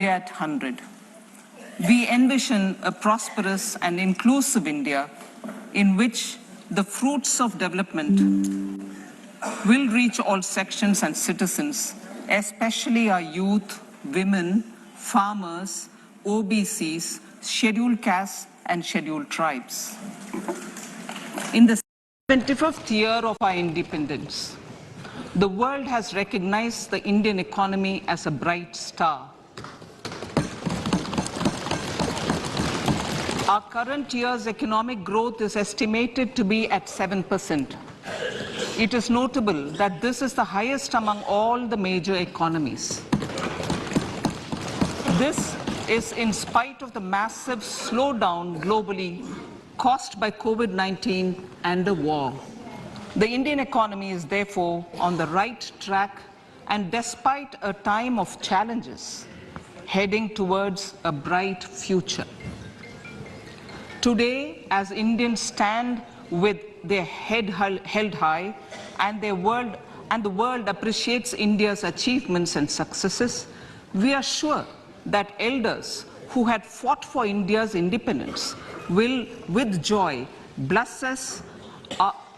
at 100. We envision a prosperous and inclusive India in which the fruits of development will reach all sections and citizens, especially our youth, women, farmers, OBCs, scheduled castes and scheduled tribes. In the 25th year of our independence, the world has recognized the Indian economy as a bright star. Our current year's economic growth is estimated to be at 7%. It is notable that this is the highest among all the major economies. This is in spite of the massive slowdown globally caused by COVID-19 and the war. The Indian economy is therefore on the right track and despite a time of challenges, heading towards a bright future. Today, as Indians stand with their head held high and the world appreciates India's achievements and successes, we are sure that elders who had fought for India's independence will, with joy, bless us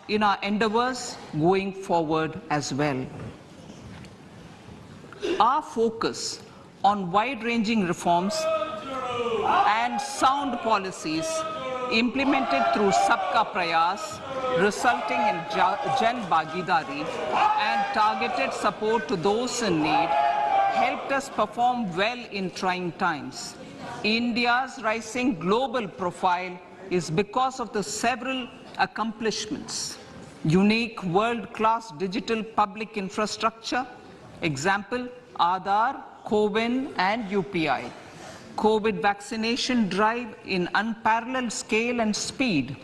in our endeavors going forward as well. Our focus on wide-ranging reforms and sound policies implemented through Sabka Prayas, resulting in Jan Bhagidari and targeted support to those in need, helped us perform well in trying times. India's rising global profile is because of the several accomplishments. Unique world-class digital public infrastructure, example, Aadhaar, CoWIN and UPI. COVID vaccination drive in unparalleled scale and speed.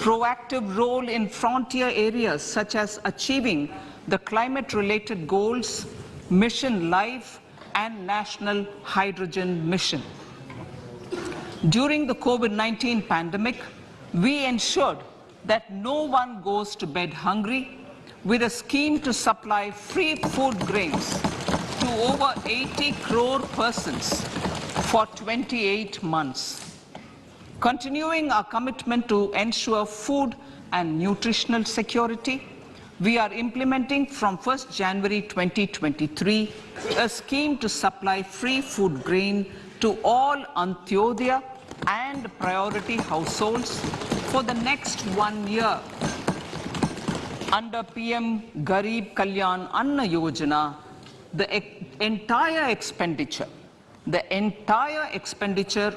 Proactive role in frontier areas such as achieving the climate-related goals, Mission Life and National Hydrogen Mission. During the COVID-19 pandemic, we ensured that no one goes to bed hungry with a scheme to supply free food grains to over 80 crore persons for 28 months. Continuing our commitment to ensure food and nutritional security, we are implementing from 1st January 2023 a scheme to supply free food grain to all Antyodaya and priority households for the next 1 year. Under PM Garib Kalyan Anna Yojana, the entire expenditure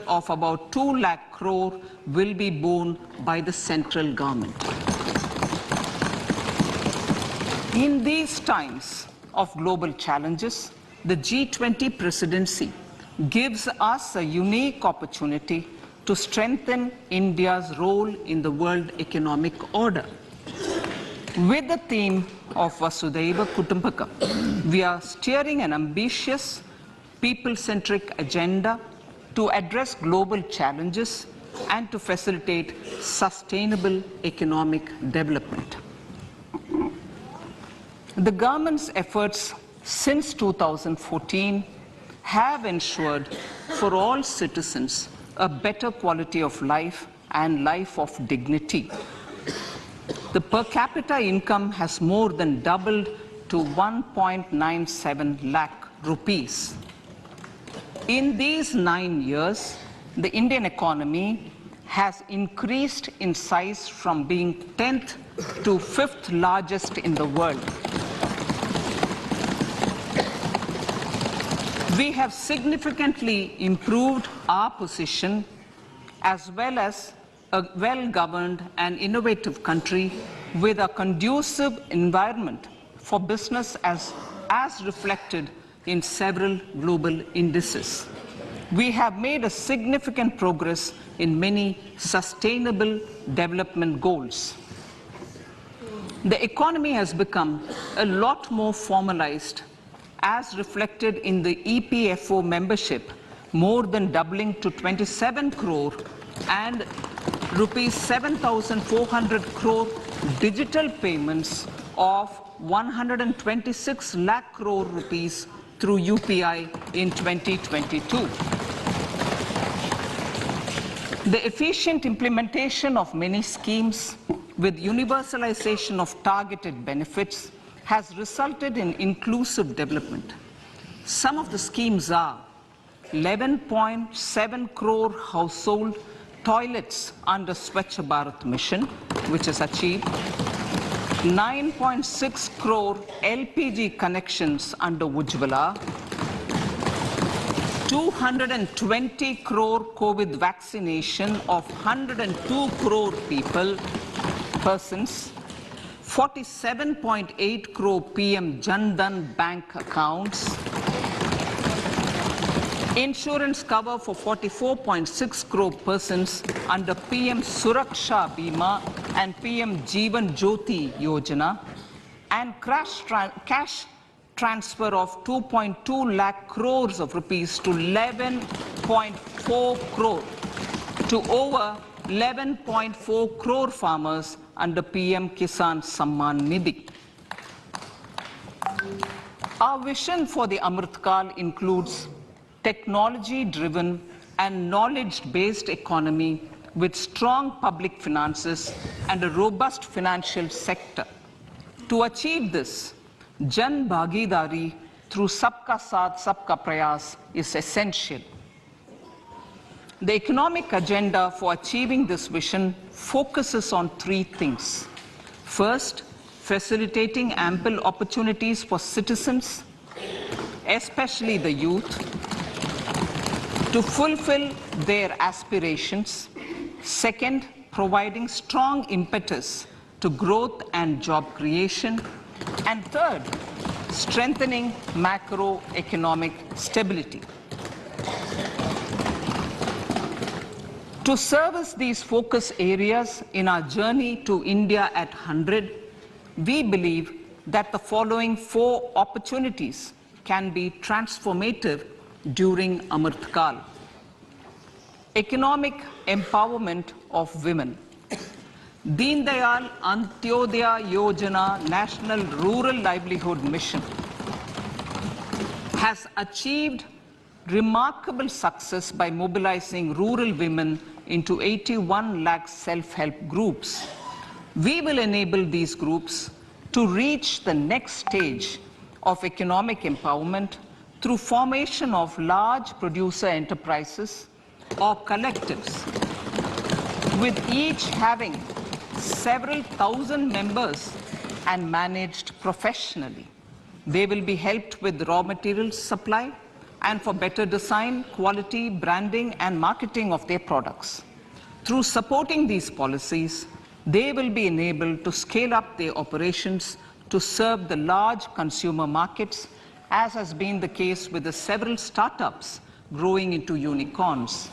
of about 2 lakh crore will be borne by the central government. In these times of global challenges, the G20 presidency gives us a unique opportunity to strengthen India's role in the world economic order. With the theme of Vasudhaiva Kutumbakam, we are steering an ambitious, people-centric agenda to address global challenges and to facilitate sustainable economic development. The government's efforts since 2014 have ensured for all citizens a better quality of life and life of dignity. The per capita income has more than doubled to 1.97 lakh rupees. In these 9 years, the Indian economy has increased in size from being 10th to 5th largest in the world. We have significantly improved our position as well as a well-governed and innovative country with a conducive environment for business as reflected in several global indices. We have made a significant progress in many sustainable development goals. The economy has become a lot more formalized as reflected in the EPFO membership, more than doubling to 27 crore and rupees 7,400 crore digital payments of 126 lakh crore rupees through UPI in 2022. The efficient implementation of many schemes with universalization of targeted benefits has resulted in inclusive development. Some of the schemes are 11.7 crore household toilets under Swachh Bharat mission, which is achieved, 9.6 crore LPG connections under Ujjwala, 220 crore COVID vaccination of 102 crore persons, 47.8 crore PM Jan Dhan bank accounts, insurance cover for 44.6 crore persons under PM Suraksha Bima and PM Jeevan Jyoti Yojana, and cash transfer of 2.2 lakh crores of rupees to 11.4 crore to over 11.4 crore farmers under PM Kisan Samman Nidhi. Our vision for the Amritkal includes technology-driven and knowledge-based economy with strong public finances and a robust financial sector. To achieve this, Jan Bhagidari through Sabka Saath, Sabka Prayas is essential. The economic agenda for achieving this vision focuses on three things. First, facilitating ample opportunities for citizens, especially the youth, to fulfill their aspirations. Second, providing strong impetus to growth and job creation. And third, strengthening macroeconomic stability. To service these focus areas in our journey to India at 100, we believe that the following four opportunities can be transformative during Amritkal. Economic empowerment of women. Deen Dayal Antyodaya Yojana National Rural Livelihood Mission has achieved remarkable success by mobilizing rural women into 81 lakh self-help groups. We will enable these groups to reach the next stage of economic empowerment through formation of large producer enterprises or collectives, with each having several thousand members and managed professionally. They will be helped with raw materials supply and for better design, quality, branding, and marketing of their products. Through supporting these policies, they will be enabled to scale up their operations to serve the large consumer markets, as has been the case with the several startups growing into unicorns.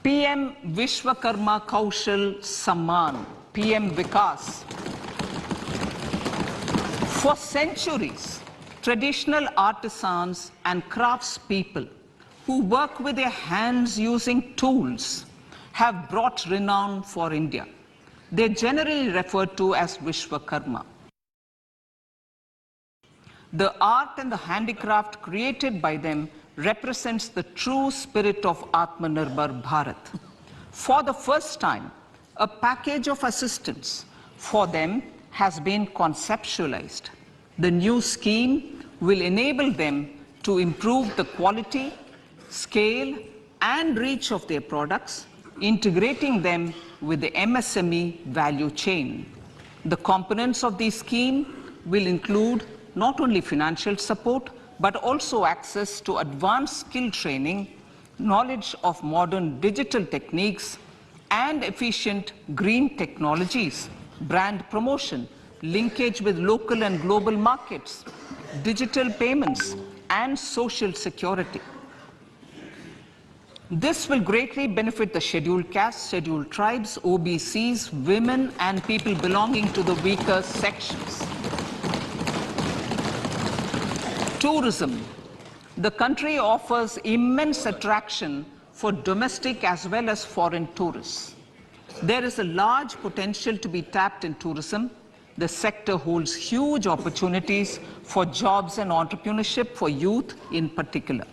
PM Vishwakarma Kaushal Samman, PM Vikas. For centuries, traditional artisans and craftspeople who work with their hands using tools have brought renown for India. They're generally referred to as Vishwakarma. The art and the handicraft created by them represents the true spirit of Atmanirbhar Bharat. For the first time, a package of assistance for them has been conceptualized. The new scheme will enable them to improve the quality, scale, and reach of their products, integrating them with the MSME value chain. The components of this scheme will include not only financial support, but also access to advanced skill training, knowledge of modern digital techniques, and efficient green technologies, brand promotion, linkage with local and global markets, digital payments, and social security. This will greatly benefit the scheduled castes, scheduled tribes, OBCs, women, and people belonging to the weaker sections. Tourism. The country offers immense attraction for domestic as well as foreign tourists. There is a large potential to be tapped in tourism, The sector holds huge opportunities for jobs and entrepreneurship for youth in particular.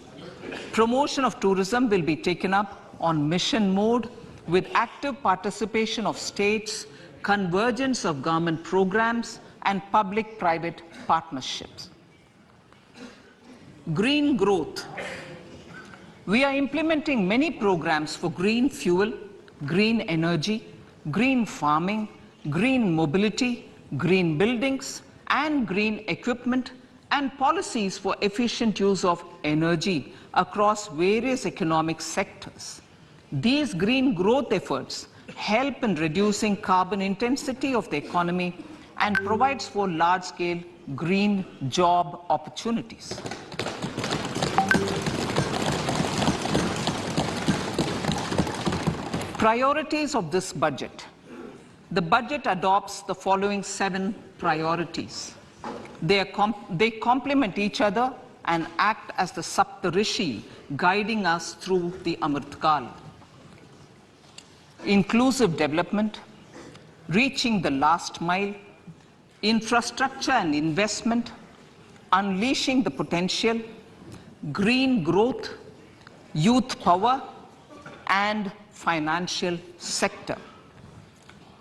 Promotion of tourism will be taken up on mission mode with active participation of states, convergence of government programs, and public-private partnerships. Green growth. We are implementing many programs for green fuel, green energy, green farming, green mobility, green buildings, and green equipment, and policies for efficient use of energy across various economic sectors. These green growth efforts help in reducing carbon intensity of the economy and provides for large-scale green job opportunities. Priorities of this budget. The budget adopts the following 7 priorities. They complement each other and act as the Saptarishi guiding us through the Amritkal. Inclusive development, reaching the last mile, infrastructure and investment, unleashing the potential, green growth, youth power, and financial sector.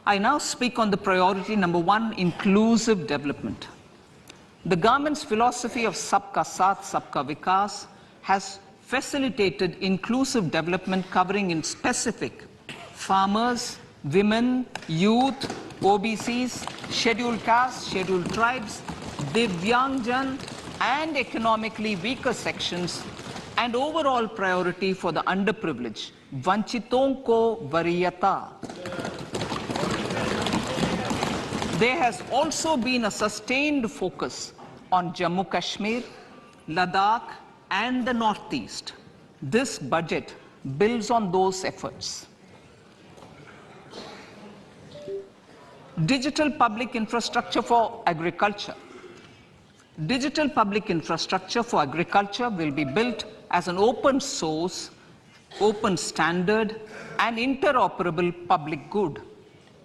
I now speak on the priority number 1, inclusive development. The government's philosophy of Sabka Saath, Sabka Vikas has facilitated inclusive development covering in specific farmers, women, youth, OBCs, scheduled castes, scheduled tribes, Divyangjan, and economically weaker sections, and overall priority for the underprivileged, Vanchiton ko Variyata. There has also been a sustained focus on Jammu Kashmir, Ladakh, and the Northeast. This budget builds on those efforts. Digital public infrastructure for agriculture. Digital public infrastructure for agriculture will be built as an open source, open standard, and interoperable public good.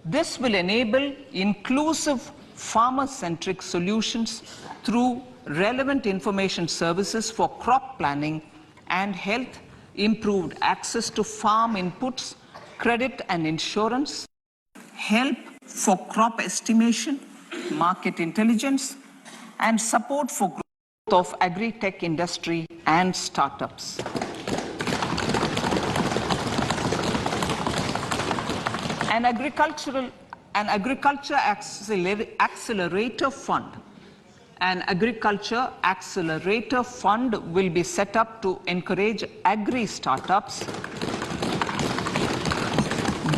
This will enable inclusive farmer-centric solutions through relevant information services for crop planning and health, improved access to farm inputs, credit and insurance, help for crop estimation, market intelligence, and support for growth of agri-tech industry and startups. An agriculture accelerator fund. An agriculture accelerator fund will be set up to encourage agri-startups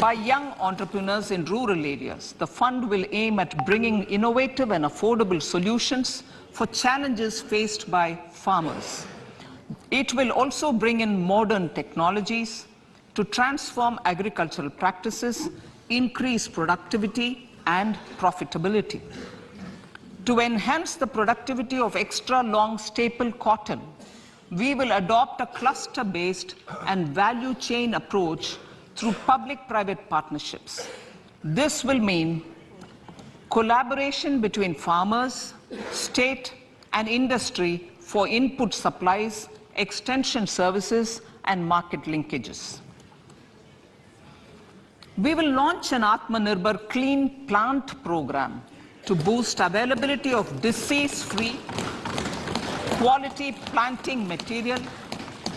by young entrepreneurs in rural areas. The fund will aim at bringing innovative and affordable solutions for challenges faced by farmers. It will also bring in modern technologies to transform agricultural practices, increase productivity and profitability. To enhance the productivity of extra long staple cotton, we will adopt a cluster-based and value chain approach through public-private partnerships. This will mean collaboration between farmers, state, and industry for input supplies, extension services, and market linkages. We will launch an Atmanirbhar Clean Plant program to boost availability of disease-free, quality planting material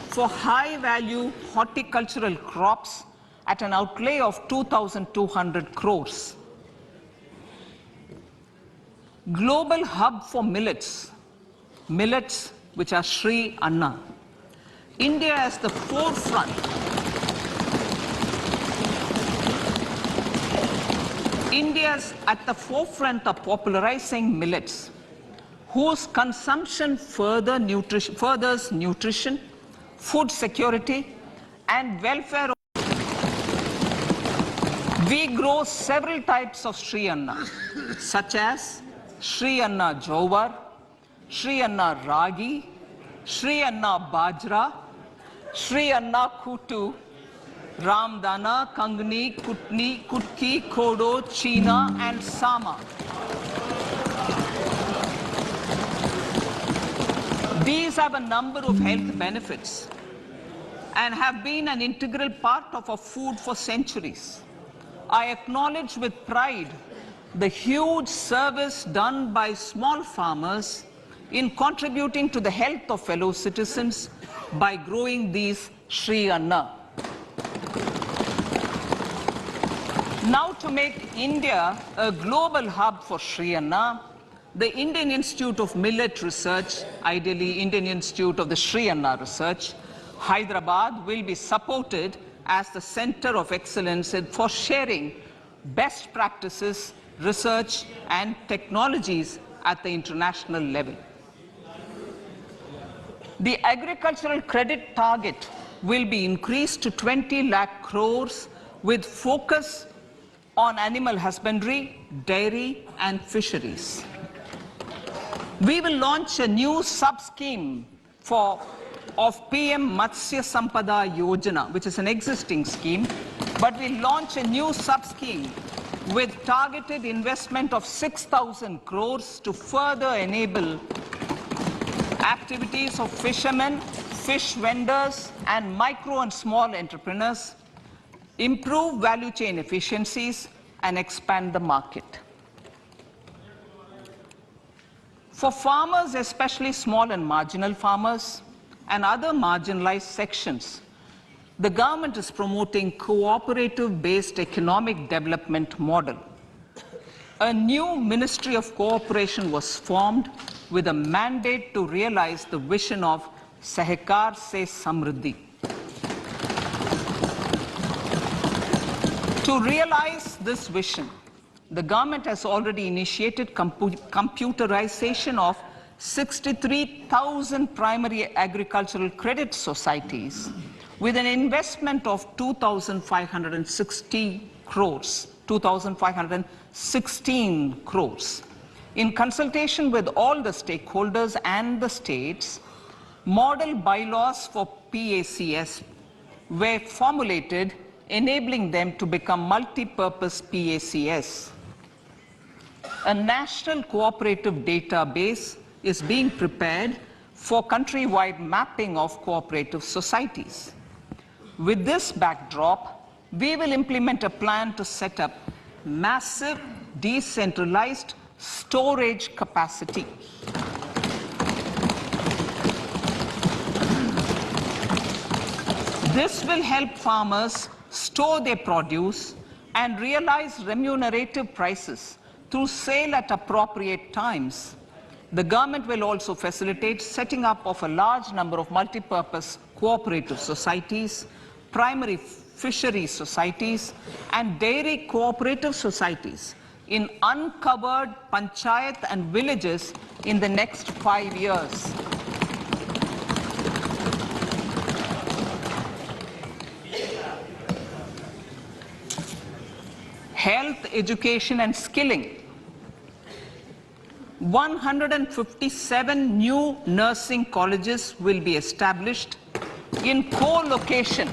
for high-value horticultural crops at an outlay of 2,200 crores. Global hub for millets, which are Sri Anna. India is the forefront. India is at the forefront of popularizing millets, whose consumption furthers nutrition, food security, and welfare. We grow several types of Sri Anna, such as Sri Anna Jowar, Sri Anna Ragi, Sri Anna Bajra, Sri Anna Kutu, Ramdana, Kangni, Kutni, Kutki, Kodo, China, and Sama. These have a number of health benefits and have been an integral part of our food for centuries. I acknowledge with pride the huge service done by small farmers in contributing to the health of fellow citizens by growing these Sri Anna. Now, to make India a global hub for Sri Anna, the Indian Institute of Millet Research, ideally Indian Institute of the Sri Anna Research, Hyderabad, will be supported as the center of excellence for sharing best practices, research and technologies at the international level. The agricultural credit target will be increased to 20 lakh crores with focus on animal husbandry, dairy and fisheries. We will launch a new sub-scheme of PM Matsya Sampada Yojana, which is an existing scheme, but we'll launch a new sub-scheme with targeted investment of 6,000 crores to further enable activities of fishermen, fish vendors and micro and small entrepreneurs, improve value chain efficiencies and expand the market. For farmers, especially small and marginal farmers and other marginalized sections, the government is promoting cooperative-based economic development model. A new Ministry of Cooperation was formed with a mandate to realize the vision of Sahakar Se Samriddhi. To realize this vision, the government has already initiated computerization of 63,000 primary agricultural credit societies with an investment of 2,560 crores, 2,516 crores. In consultation with all the stakeholders and the states, model bylaws for PACS were formulated, enabling them to become multi-purpose PACS. A national cooperative database is being prepared for countrywide mapping of cooperative societies. With this backdrop, we will implement a plan to set up massive decentralized storage capacity. This will help farmers store their produce and realize remunerative prices through sale at appropriate times. The government will also facilitate setting up of a large number of multi-purpose cooperative societies, primary fishery societies, and dairy cooperative societies in uncovered panchayat and villages in the next 5 years. Health, education and skilling. 157 new nursing colleges will be established in co-location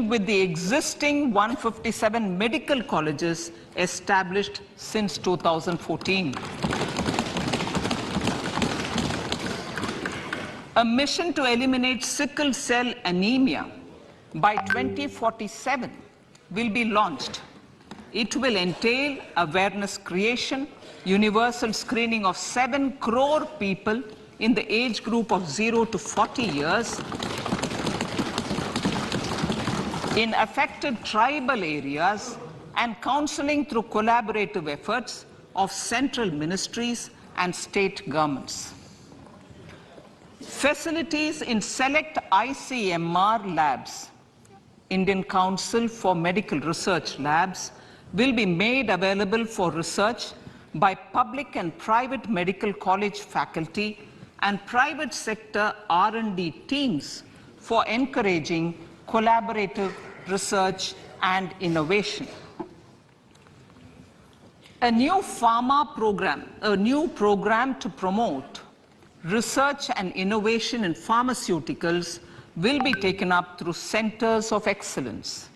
with the existing 157 medical colleges established since 2014. A mission to eliminate sickle cell anemia by 2047 will be launched. It will entail awareness creation, universal screening of 7 crore people in the age group of 0 to 40 years in affected tribal areas, and counseling through collaborative efforts of central ministries and state governments. Facilities in select ICMR labs, Indian Council for Medical Research Labs, will be made available for research by public and private medical college faculty and private sector R&D teams for encouraging collaborative research and innovation. A new program to promote research and innovation in pharmaceuticals will be taken up through centers of excellence.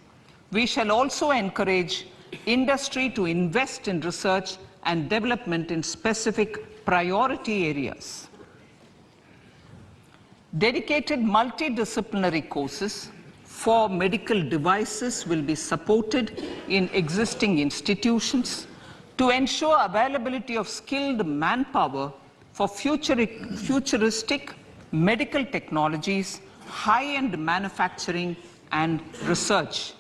We shall also encourage industry to invest in research and development in specific priority areas. Dedicated multidisciplinary courses for medical devices will be supported in existing institutions to ensure availability of skilled manpower for futuristic medical technologies, high-end manufacturing, and research.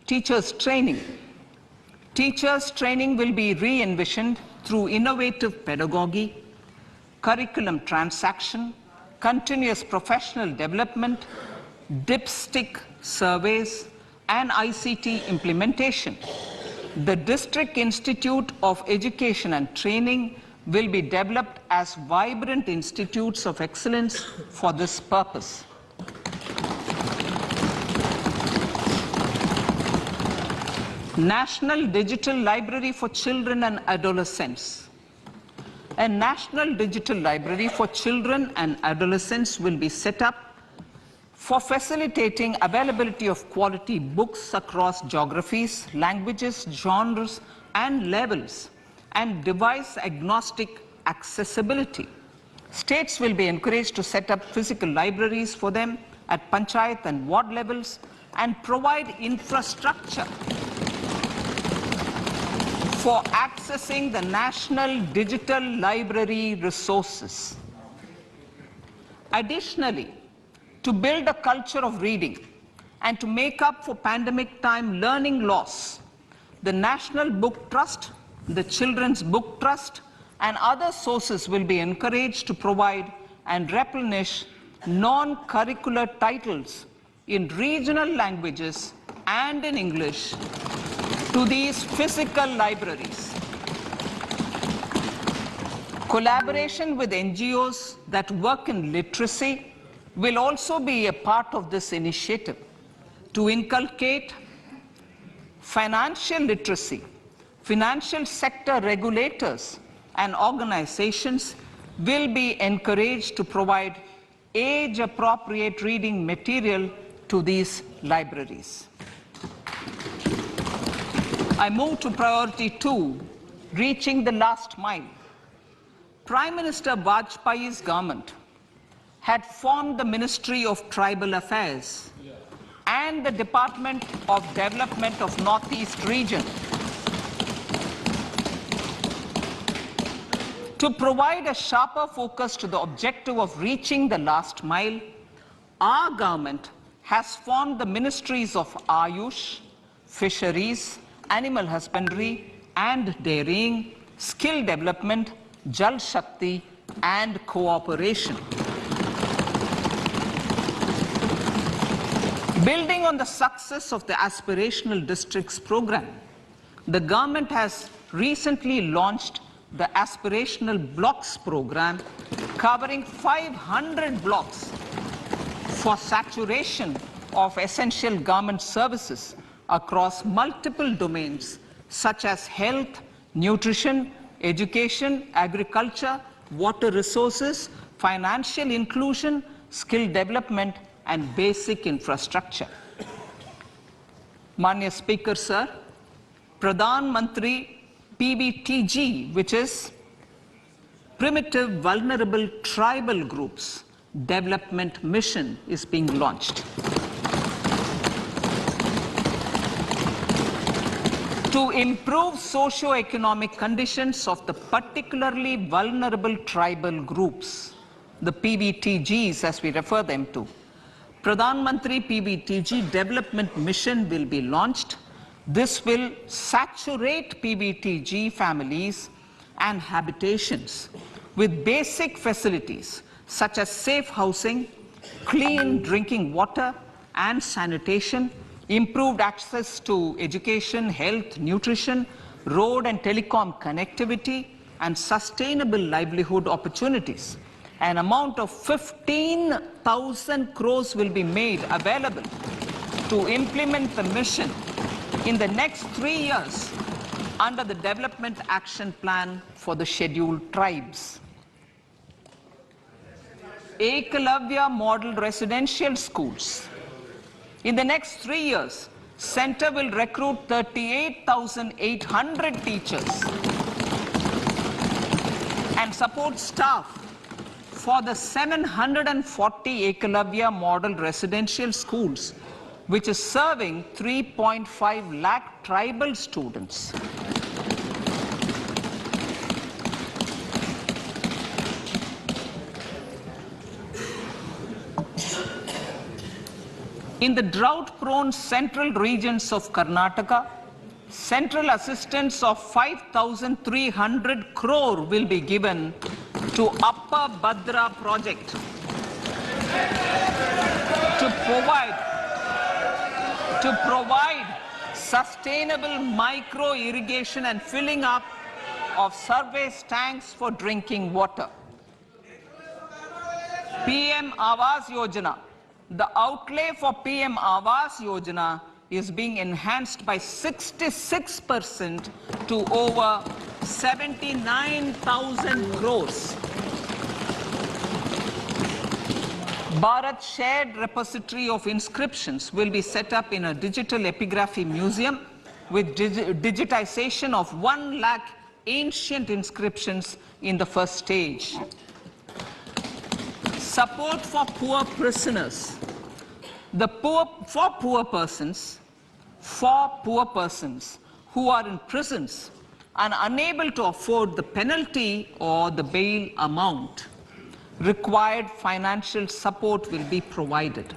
Teachers' training. Teachers' training will be re-envisioned through innovative pedagogy, curriculum transaction, continuous professional development, dipstick surveys, and ICT implementation. The District Institute of Education and Training will be developed as vibrant institutes of excellence for this purpose. National Digital Library for Children and Adolescents. A National Digital Library for Children and Adolescents will be set up for facilitating availability of quality books across geographies, languages, genres, and levels, and device-agnostic accessibility. States will be encouraged to set up physical libraries for them at panchayat and ward levels and provide infrastructure for accessing the national digital library resources. Additionally, to build a culture of reading and to make up for pandemic time learning loss, the National Book Trust, the Children's Book Trust, and other sources will be encouraged to provide and replenish non-curricular titles in regional languages and in English to these physical libraries. Collaboration with NGOs that work in literacy will also be a part of this initiative to inculcate financial literacy. Financial sector regulators and organizations will be encouraged to provide age-appropriate reading material to these libraries. I move to priority 2, reaching the last mile. Prime Minister Vajpayee's government had formed the Ministry of Tribal Affairs and the Department of Development of Northeast Region to provide a sharper focus to the objective of reaching the last mile. Our government has formed the Ministries of Ayush, Fisheries, Animal Husbandry and Dairying, Skill Development, Jal Shakti and Cooperation. Building on the success of the Aspirational Districts program, the government has recently launched the Aspirational Blocks program, covering 500 blocks for saturation of essential government services across multiple domains such as health, nutrition, education, agriculture, water resources, financial inclusion, skill development, and basic infrastructure. Manya Speaker, sir, Pradhan Mantri PBTG, which is Primitive Vulnerable Tribal Groups Development Mission, is being launched. To improve socio-economic conditions of the particularly vulnerable tribal groups, the PBTGs as we refer them to, Pradhan Mantri PBTG Development Mission will be launched. This will saturate PBTG families and habitations with basic facilities such as safe housing, clean drinking water and sanitation, improved access to education, health, nutrition, road and telecom connectivity, and sustainable livelihood opportunities. An amount of 15,000 crores will be made available to implement the mission in the next 3 years under the Development Action Plan for the Scheduled Tribes. Ekalavya Model Residential Schools. In the next 3 years, Center will recruit 38,800 teachers and support staff for the 740 Ekalavya model residential schools, which is serving 3.5 lakh tribal students. In the drought-prone central regions of Karnataka, central assistance of 5,300 crore will be given to Upper Bhadra project to provide sustainable micro-irrigation and filling up of surface tanks for drinking water. PM Awas Yojana. The outlay for PM Awas Yojana is being enhanced by 66% to over 79,000 crores. Bharat Shared Repository of Inscriptions will be set up in a digital epigraphy museum with digitization of 1 lakh ancient inscriptions in the first stage. Support for poor prisoners. For poor persons who are in prisons and unable to afford the penalty or the bail amount, required financial support will be provided.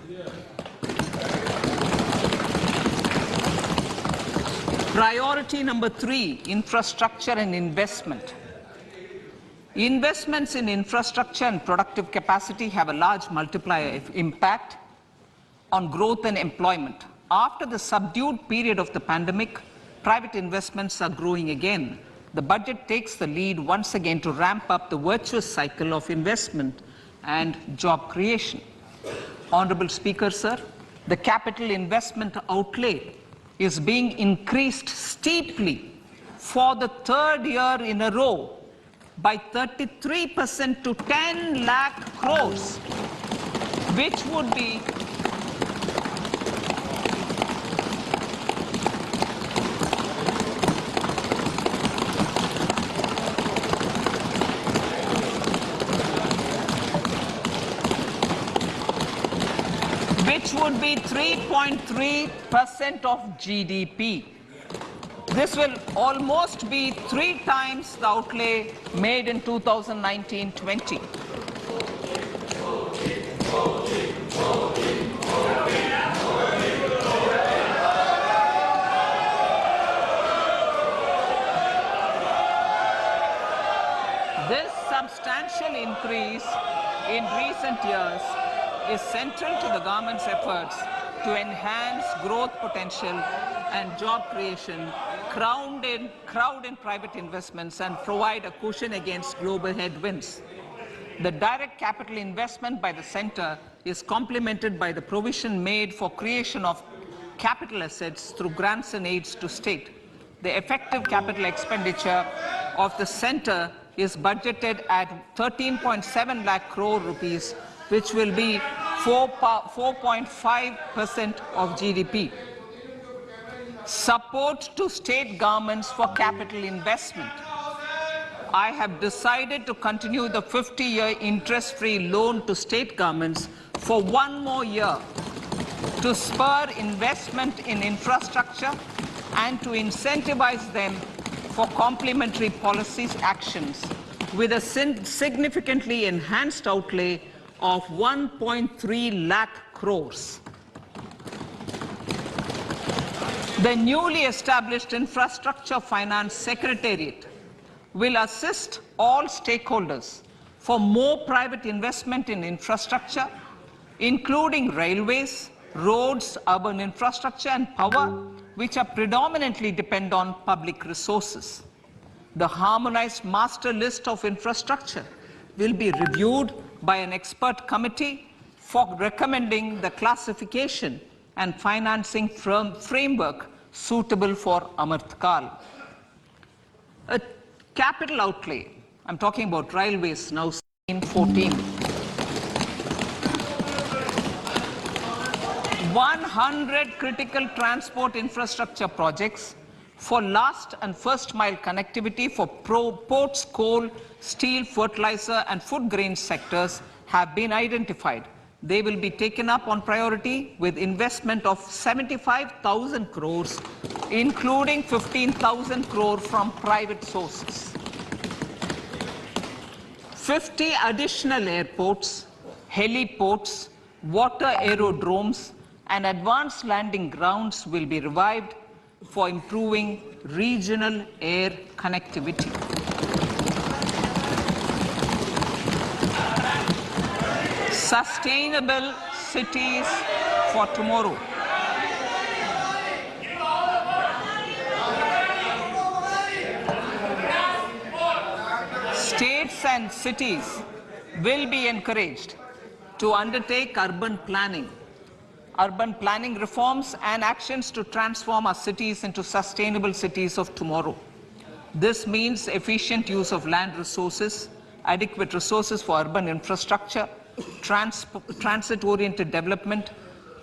Priority number 3, infrastructure and investment. Investments in infrastructure and productive capacity have a large multiplier impact on growth and employment. After the subdued period of the pandemic, private investments are growing again. The budget takes the lead once again to ramp up the virtuous cycle of investment and job creation. Honorable Speaker, sir, the capital investment outlay is being increased steeply for the 3rd year in a row by 33% to 10 lakh crores, which would be which would be 3.3% of GDP. This will almost be 3 times the outlay made in 2019-20. This substantial increase in recent years is central to the government's efforts to enhance growth potential and job creation, crowd in private investments, and provide a cushion against global headwinds. The direct capital investment by the center is complemented by the provision made for creation of capital assets through grants and aids to state. The effective capital expenditure of the center is budgeted at 13.7 lakh crore rupees, which will be 4.5% of GDP. Support to state governments for capital investment. I have decided to continue the 50-year interest-free loan to state governments for 1 more year to spur investment in infrastructure and to incentivize them for complementary policies actions with a significantly enhanced outlay of 1.3 lakh crores. The newly established Infrastructure Finance Secretariat will assist all stakeholders for more private investment in infrastructure, including railways, roads, urban infrastructure, and power, which are predominantly depend on public resources. The harmonized master list of infrastructure will be reviewed by an expert committee for recommending the classification and financing framework suitable for Amrit Kal. A capital outlay, I'm talking about railways now, in 14. 100 critical transport infrastructure projects for last and first mile connectivity for ports, coal, steel, fertilizer and food grain sectors have been identified. They will be taken up on priority with investment of 75,000 crores, including 15,000 crore from private sources. 50 additional airports, heliports, water aerodromes, and advanced landing grounds will be revived for improving regional air connectivity. Sustainable cities for tomorrow. States and cities will be encouraged to undertake urban planning reforms and actions to transform our cities into sustainable cities of tomorrow. This means efficient use of land resources, adequate resources for urban infrastructure, transit-oriented development,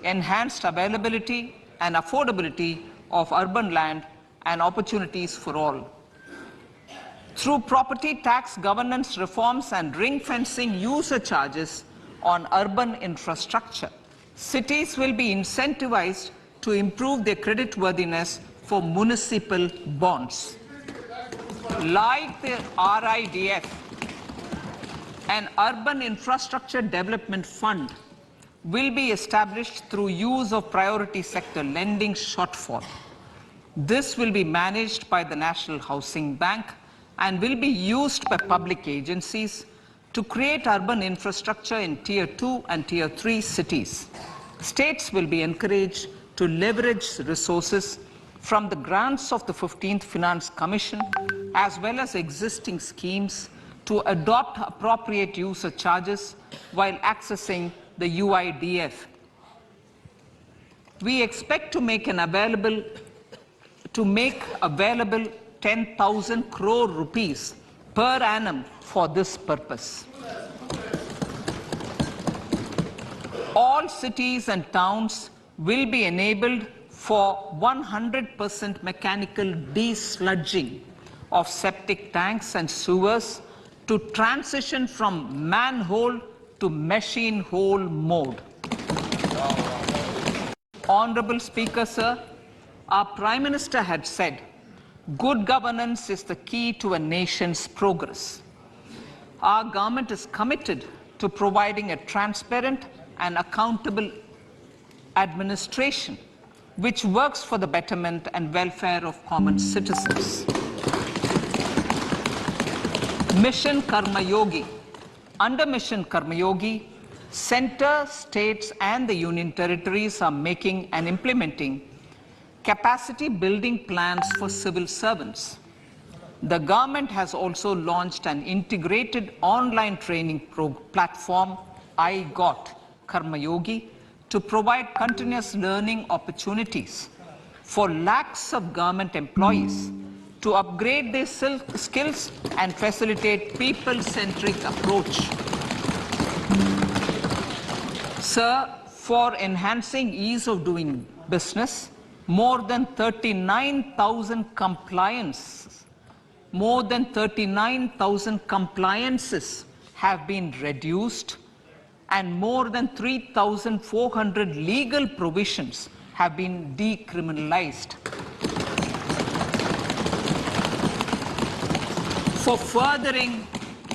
enhanced availability and affordability of urban land and opportunities for all. Through property tax governance reforms and ring-fencing user charges on urban infrastructure, cities will be incentivized to improve their creditworthiness for municipal bonds. Like the RIDF, an urban infrastructure development fund will be established through use of priority sector lending shortfall. This will be managed by the National Housing Bank and will be used by public agencies to create urban infrastructure in Tier 2 and Tier 3 cities. States will be encouraged to leverage resources from the grants of the 15th Finance Commission as well as existing schemes to adopt appropriate user charges while accessing the UIDF. We expect to make available 10,000 crore rupees per annum for this purpose. All cities and towns will be enabled for 100% mechanical desludging of septic tanks and sewers to transition from manhole to machine hole mode. Honorable Speaker, sir, our Prime Minister had said, good governance is the key to a nation's progress. Our government is committed to providing a transparent and accountable administration which works for the betterment and welfare of common citizens. Mission Karma Yogi. Under Mission Karma Yogi, center, states and the union territories are making and implementing capacity building plans for civil servants. The government has also launched an integrated online training platform, I Got Karma Yogi, to provide continuous learning opportunities for lakhs of government employees to upgrade their skills and facilitate people-centric approach. Sir, for enhancing ease of doing business, more than 39,000 compliances have been reduced and more than 3,400 legal provisions have been decriminalized. For furthering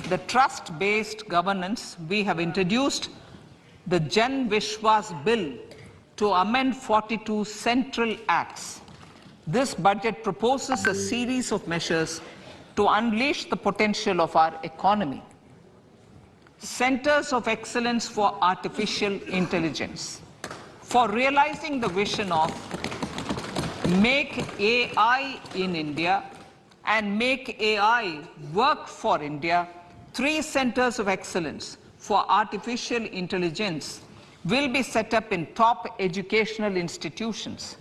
the trust-based governance, we have introduced the Jan Vishwas Bill to amend 42 central acts. This budget proposes a series of measures to unleash the potential of our economy. Centers of Excellence for Artificial Intelligence. For realizing the vision of Make AI in India and Make AI Work for India, 3 Centers of Excellence for Artificial Intelligence will be set up in top educational institutions.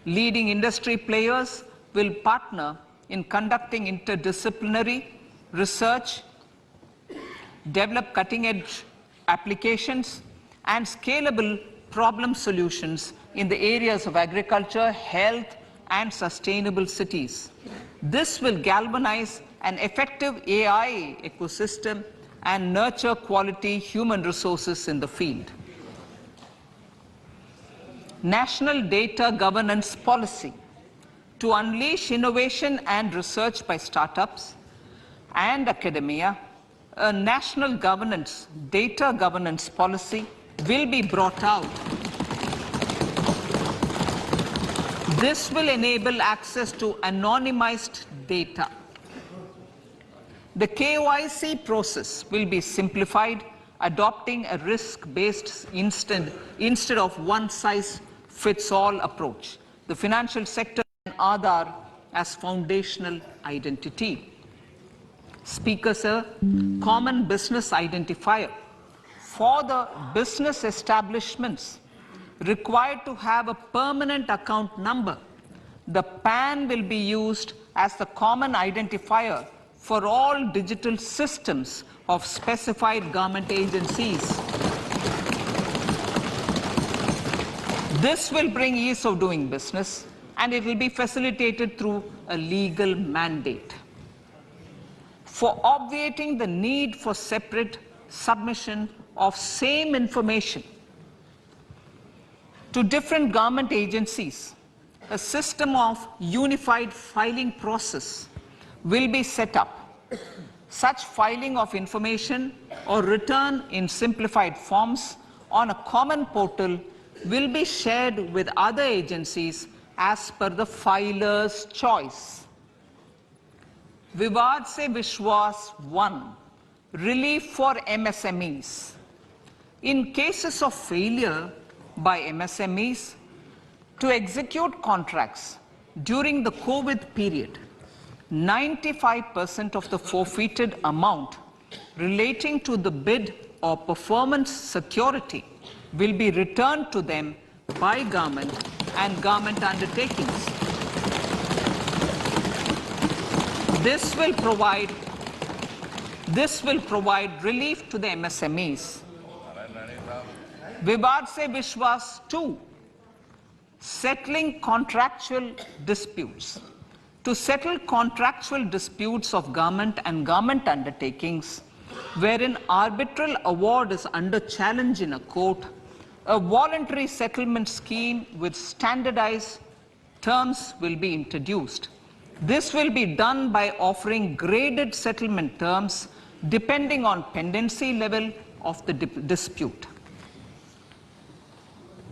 Leading industry players will partner in conducting interdisciplinary research, develop cutting-edge applications, and scalable problem solutions in the areas of agriculture, health, and sustainable cities. This will galvanize an effective AI ecosystem and nurture quality human resources in the field. National Data Governance Policy. To unleash innovation and research by startups and academia, a national data governance policy will be brought out. This will enable access to anonymized data. The KYC process will be simplified, adopting a risk-based instead of one-size-fits-all approach. The financial sector and Aadhaar as foundational identity. Speaker, sir, common business identifier. For the business establishments required to have a permanent account number, the PAN will be used as the common identifier for all digital systems of specified government agencies. This will bring ease of doing business, and it will be facilitated through a legal mandate. For obviating the need for separate submission of same information to different government agencies, a system of unified filing process will be set up. Such filing of information or return in simplified forms on a common portal will be shared with other agencies as per the filer's choice. Vivad se Vishwas 1. Relief for MSMEs. In cases of failure by MSMEs to execute contracts during the COVID period, 95% of the forfeited amount relating to the bid or performance security will be returned to them by government and government undertakings. This will provide relief to the MSMEs. Vivad se Vishwas 2. Settling contractual disputes. To settle contractual disputes of government and government undertakings, wherein arbitral award is under challenge in a court, a voluntary settlement scheme with standardized terms will be introduced. This will be done by offering graded settlement terms depending on pendency level of the dispute.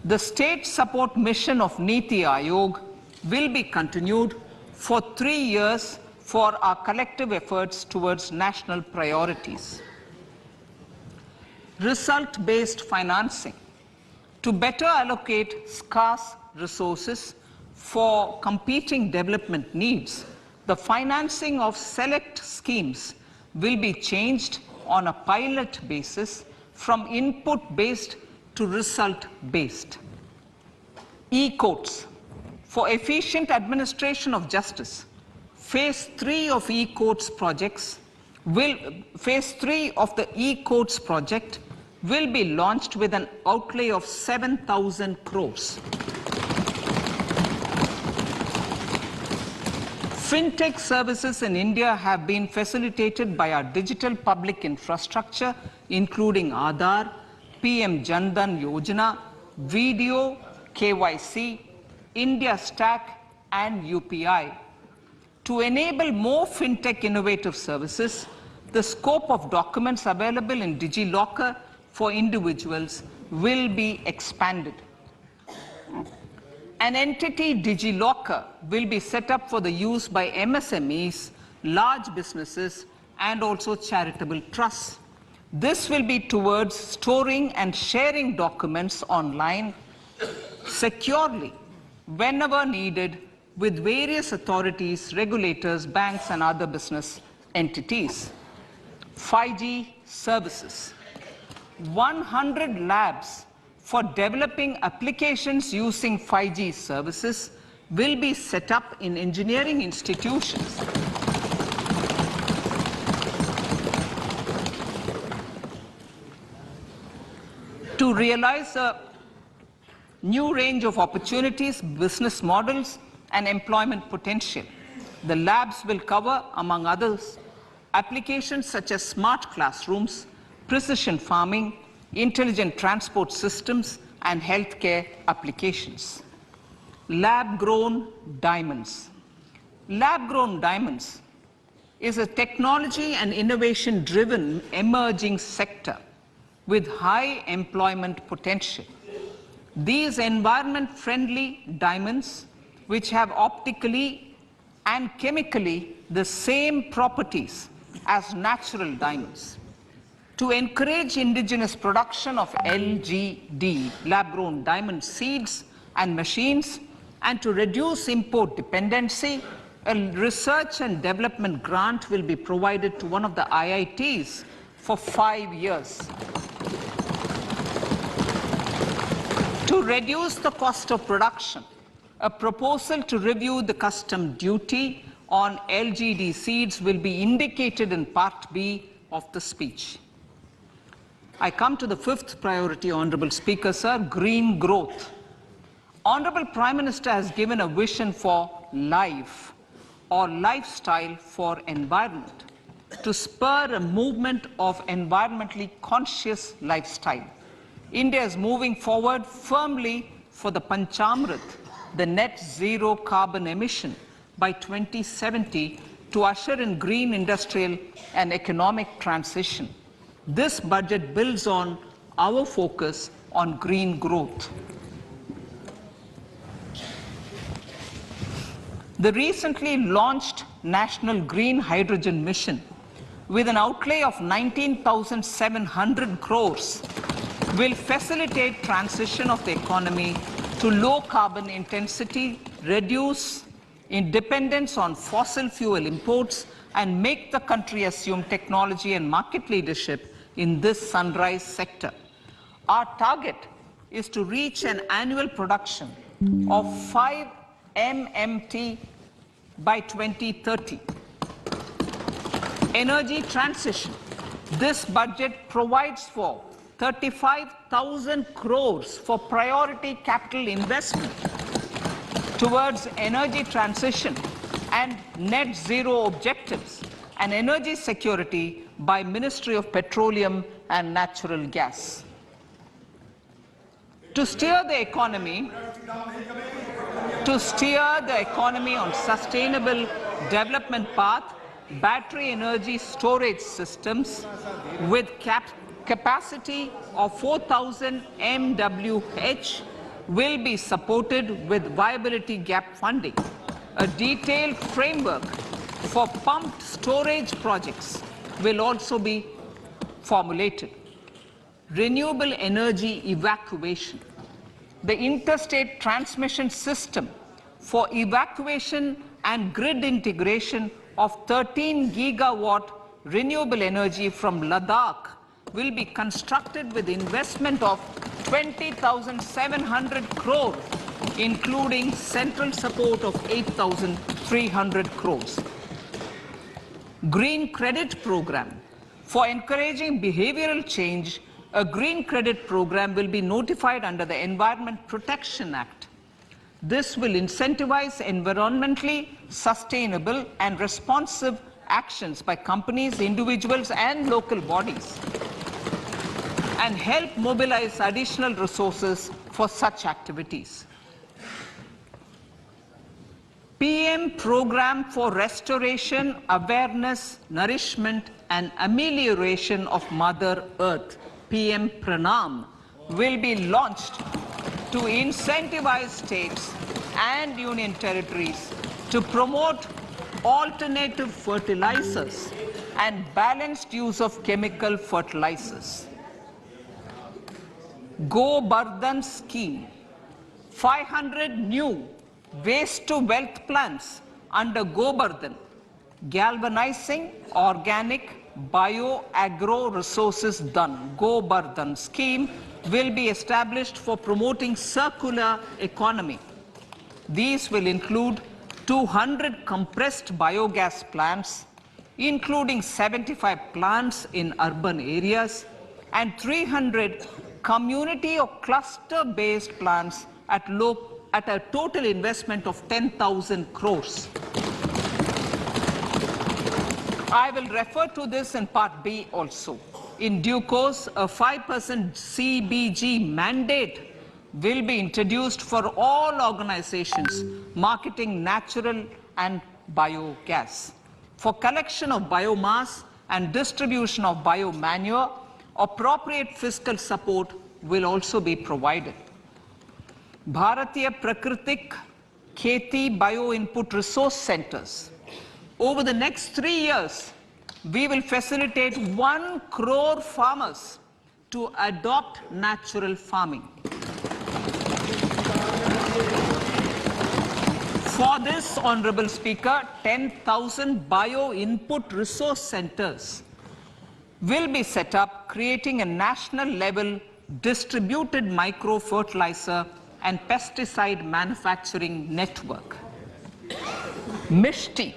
The state support mission of Niti Aayog will be continued for 3 years for our collective efforts towards national priorities. Result-based financing. To better allocate scarce resources for competing development needs, the financing of select schemes will be changed on a pilot basis from input-based to result-based. E-courts. For efficient administration of justice, Phase 3 of the e-courts project will be launched with an outlay of 7,000 crores. Fintech services in India have been facilitated by our digital public infrastructure, including Aadhaar, PM Jan Dhan Yojana, Video, KYC, India Stack, and UPI. To enable more fintech innovative services, the scope of documents available in DigiLocker for individuals will be expanded. An entity DigiLocker will be set up for the use by MSMEs, large businesses, and also charitable trusts. This will be towards storing and sharing documents online securely whenever needed with various authorities, regulators, banks, and other business entities. 5G services. 100 labs for developing applications using 5G services will be set up in engineering institutions. To realize a new range of opportunities, business models, and employment potential. The labs will cover, among others, applications such as smart classrooms, precision farming, intelligent transport systems, and healthcare applications. Lab-grown diamonds. Lab-grown diamonds is a technology and innovation-driven emerging sector with high employment potential. These environment-friendly diamonds, which have optically and chemically the same properties as natural diamonds. To encourage indigenous production of LGD, lab-grown diamond seeds and machines, and to reduce import dependency, a research and development grant will be provided to one of the IITs for 5 years. To reduce the cost of production, a proposal to review the custom duty on LGD seeds will be indicated in Part B of the speech. I come to the fifth priority, Honorable Speaker, sir, green growth. Honorable Prime Minister has given a vision for life or lifestyle for environment to spur a movement of environmentally conscious lifestyle. India is moving forward firmly for the Panchamrit, the net zero carbon emission by 2070 to usher in green industrial and economic transition. This budget builds on our focus on green growth. The recently launched National Green Hydrogen Mission, with an outlay of 19,700 crores, will facilitate transition of the economy to low carbon intensity, reduce dependence on fossil fuel imports, and make the country assume technology and market leadership in this sunrise sector. Our target is to reach an annual production of 5 MMT by 2030. Energy transition. This budget provides for 35,000 crores for priority capital investment towards energy transition and net zero objectives and energy security by Ministry of Petroleum and Natural Gas. To steer the economy on sustainable development path, battery energy storage systems with capacity of 4,000 MWh will be supported with viability gap funding. A detailed framework for pumped storage projects will also be formulated. Renewable energy evacuation. The interstate transmission system for evacuation and grid integration of 13 gigawatt renewable energy from Ladakh will be constructed with investment of 20,700 crores, including central support of 8,300 crores. Green credit program. For encouraging behavioral change, a green credit program will be notified under the Environment Protection Act. This will incentivize environmentally sustainable and responsive actions by companies, individuals, and local bodies, and help mobilize additional resources for such activities. PM Program for Restoration, Awareness, Nourishment, and Amelioration of Mother Earth, PM Pranam, will be launched to incentivize states and union territories to promote alternative fertilizers and balanced use of chemical fertilizers. Go Bardhan scheme. 500 new waste to wealth plants under Go Bardhan, galvanizing organic bio-agro resources done. Go Bardhan scheme will be established for promoting circular economy. These will include 200 compressed biogas plants, including 75 plants in urban areas, and 300 community or cluster-based plants at a total investment of 10,000 crores. I will refer to this in Part B also. In due course, a 5% CBG mandate will be introduced for all organizations marketing natural and biogas. For collection of biomass and distribution of biomanure, appropriate fiscal support will also be provided. Bharatiya Prakritik Kheti Bio-Input Resource Centers. Over the next 3 years, we will facilitate 1 crore farmers to adopt natural farming. For this, Honorable Speaker, 10,000 bio-input resource centers will be set up, creating a national level distributed micro-fertilizer and pesticide manufacturing network. Mishti.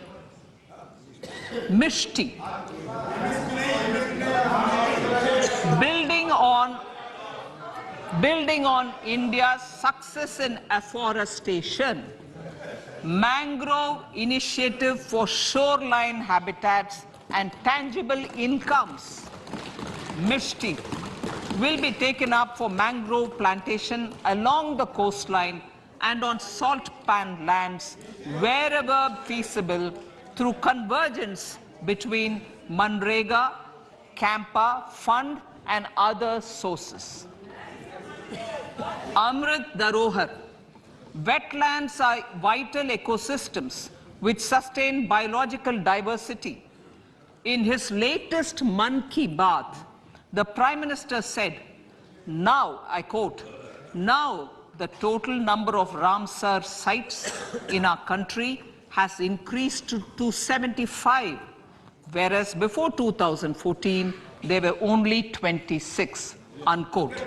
Building on India's success in afforestation, mangrove initiative for shoreline habitats and tangible incomes, Mishti, will be taken up for mangrove plantation along the coastline and on salt pan lands wherever feasible through convergence between Manrega, Campa, Fund and other sources. Amrit Dharohar. Wetlands are vital ecosystems which sustain biological diversity. In his latest Mann Ki Baat, the Prime Minister said, now, I quote, now the total number of Ramsar sites in our country has increased to 75, whereas before 2014, there were only 26, unquote.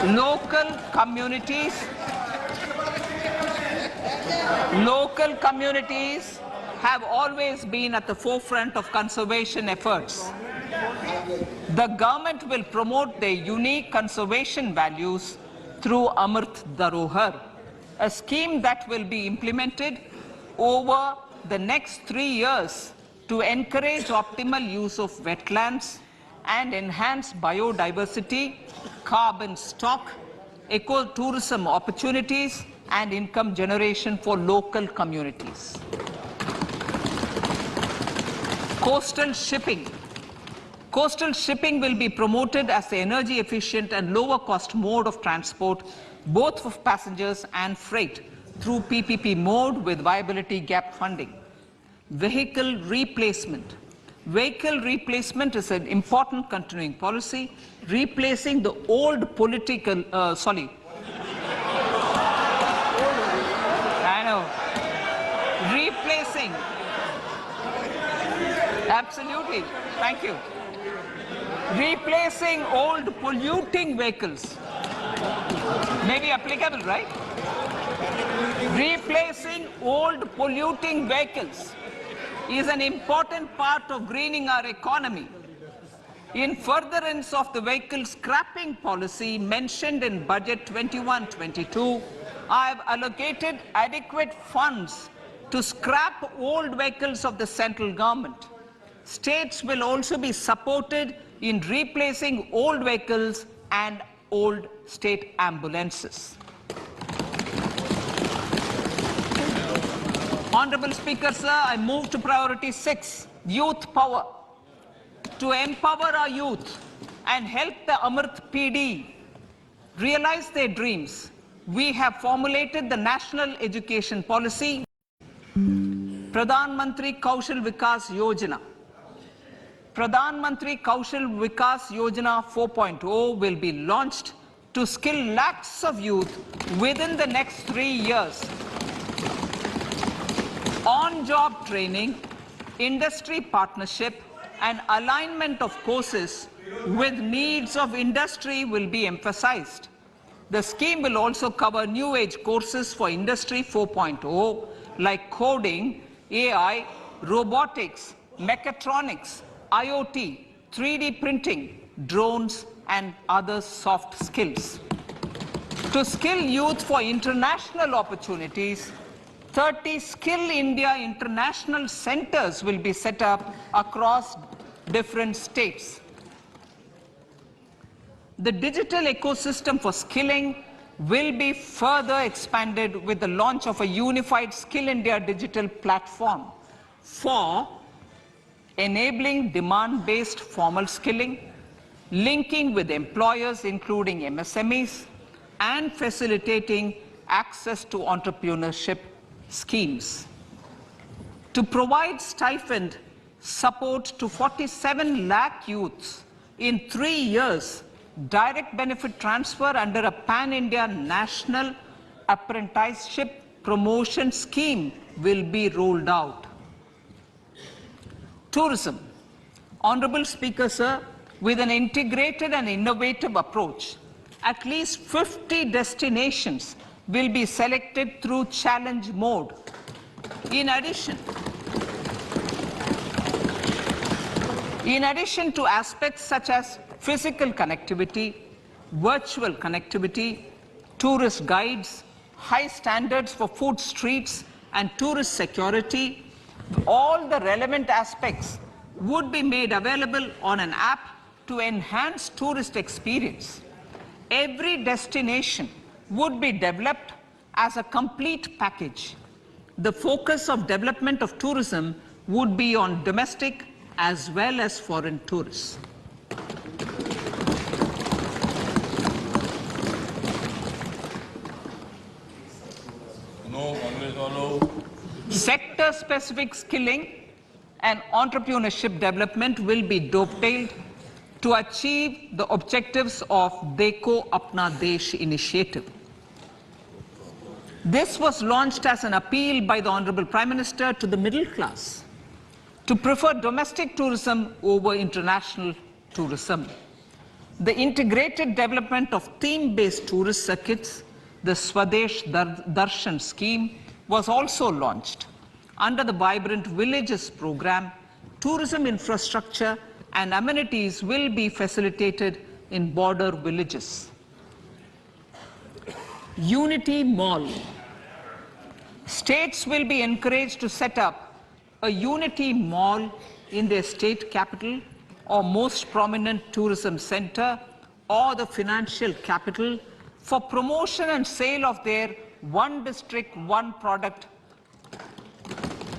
Local communities have always been at the forefront of conservation efforts. The government will promote their unique conservation values through Amrit Dharohar, a scheme that will be implemented over the next 3 years to encourage optimal use of wetlands and enhance biodiversity, carbon stock, ecotourism opportunities, and income generation for local communities. Coastal shipping. Coastal shipping will be promoted as the energy efficient and lower cost mode of transport, both for passengers and freight, through PPP mode with viability gap funding. Vehicle replacement. Vehicle replacement is an important continuing policy, replacing the old political, replacing, absolutely, thank you. Replacing old polluting vehicles. May be applicable, right? Replacing old polluting vehicles is an important part of greening our economy. In furtherance of the vehicle scrapping policy mentioned in Budget 21-22, I have allocated adequate funds to scrap old vehicles of the central government. States will also be supported in replacing old vehicles and old state ambulances. Honorable Speaker, sir, I move to priority 6, youth power. To empower our youth and help the Amrit PD realize their dreams, we have formulated the National Education Policy, Pradhan Mantri Kaushal Vikas Yojana. Pradhan Mantri Kaushal Vikas Yojana 4.0 will be launched to skill lakhs of youth within the next 3 years. On-job training, industry partnership, and alignment of courses with needs of industry will be emphasized. The scheme will also cover new age courses for Industry 4.0 like coding, AI, robotics, mechatronics, IoT, 3D printing, drones, and other soft skills. To skill youth for international opportunities, 30 Skill India international centers will be set up across different states. The digital ecosystem for skilling will be further expanded with the launch of a unified Skill India digital platform for enabling demand-based formal skilling, linking with employers including MSMEs, and facilitating access to entrepreneurship schemes. To provide stipend support to 47 lakh youths in 3 years, direct benefit transfer under a pan-India national apprenticeship promotion scheme will be rolled out. Tourism. Honorable Speaker, sir, with an integrated and innovative approach, at least 50 destinations will be selected through challenge mode. In addition to aspects such as physical connectivity, virtual connectivity, tourist guides, high standards for food streets, and tourist security, all the relevant aspects would be made available on an app to enhance tourist experience. Every destination would be developed as a complete package. The focus of development of tourism would be on domestic as well as foreign tourists. Sector-specific skilling and entrepreneurship development will be dovetailed to achieve the objectives of Dekho Apna Desh initiative. This was launched as an appeal by the Honorable Prime Minister to the middle class to prefer domestic tourism over international tourism. The integrated development of theme-based tourist circuits, the Swadesh Darshan scheme, was also launched. Under the Vibrant Villages program, tourism infrastructure and amenities will be facilitated in border villages. Unity Mall. States will be encouraged to set up a Unity Mall in their state capital or most prominent tourism center or the financial capital for promotion and sale of their one district, one product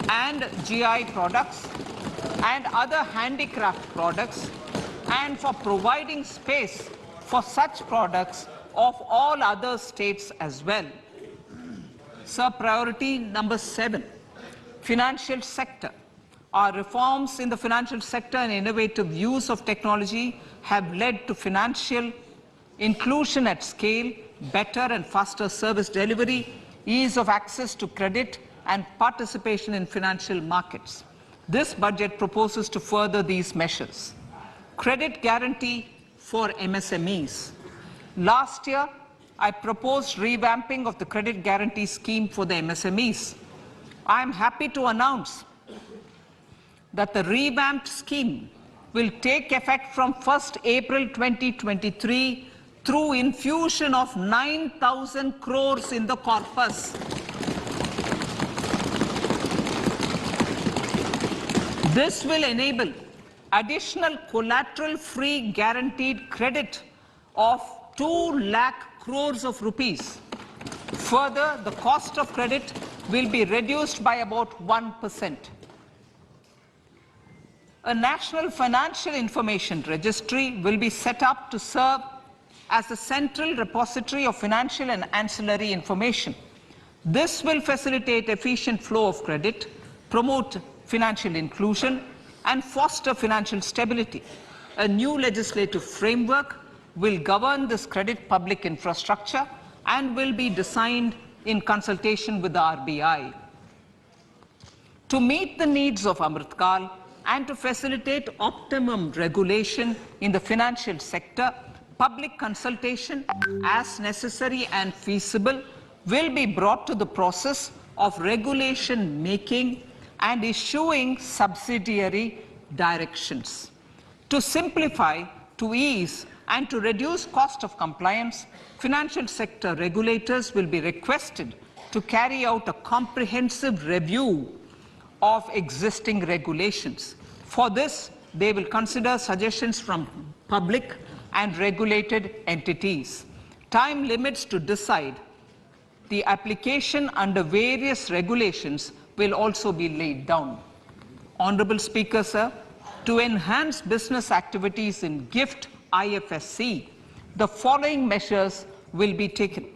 and GI products and other handicraft products, and for providing space for such products of all other states as well. Sir, priority number 7, financial sector. Our reforms in the financial sector and innovative use of technology have led to financial inclusion at scale, better and faster service delivery, ease of access to credit, and participation in financial markets. This budget proposes to further these measures. Credit guarantee for MSMEs. Last year, I proposed revamping of the credit guarantee scheme for the MSMEs. I am happy to announce that the revamped scheme will take effect from 1st April 2023 through infusion of 9,000 crores in the corpus. This will enable additional collateral-free guaranteed credit of 2 lakh crores of rupees. Further, the cost of credit will be reduced by about 1%. A national financial information registry will be set up to serve as a central repository of financial and ancillary information. This will facilitate efficient flow of credit, promote financial inclusion, and foster financial stability. A new legislative framework will govern this credit public infrastructure and will be designed in consultation with the RBI. To meet the needs of Amritkal and to facilitate optimum regulation in the financial sector, public consultation, as necessary and feasible, will be brought to the process of regulation making and issuing subsidiary directions. To simplify, to ease, And to reduce cost of compliance, financial sector regulators will be requested to carry out a comprehensive review of existing regulations. For this, they will consider suggestions from public and regulated entities. Time limits to decide the application under various regulations will also be laid down. Honorable Speaker, sir, to enhance business activities in GIFT IFSC, the following measures will be taken.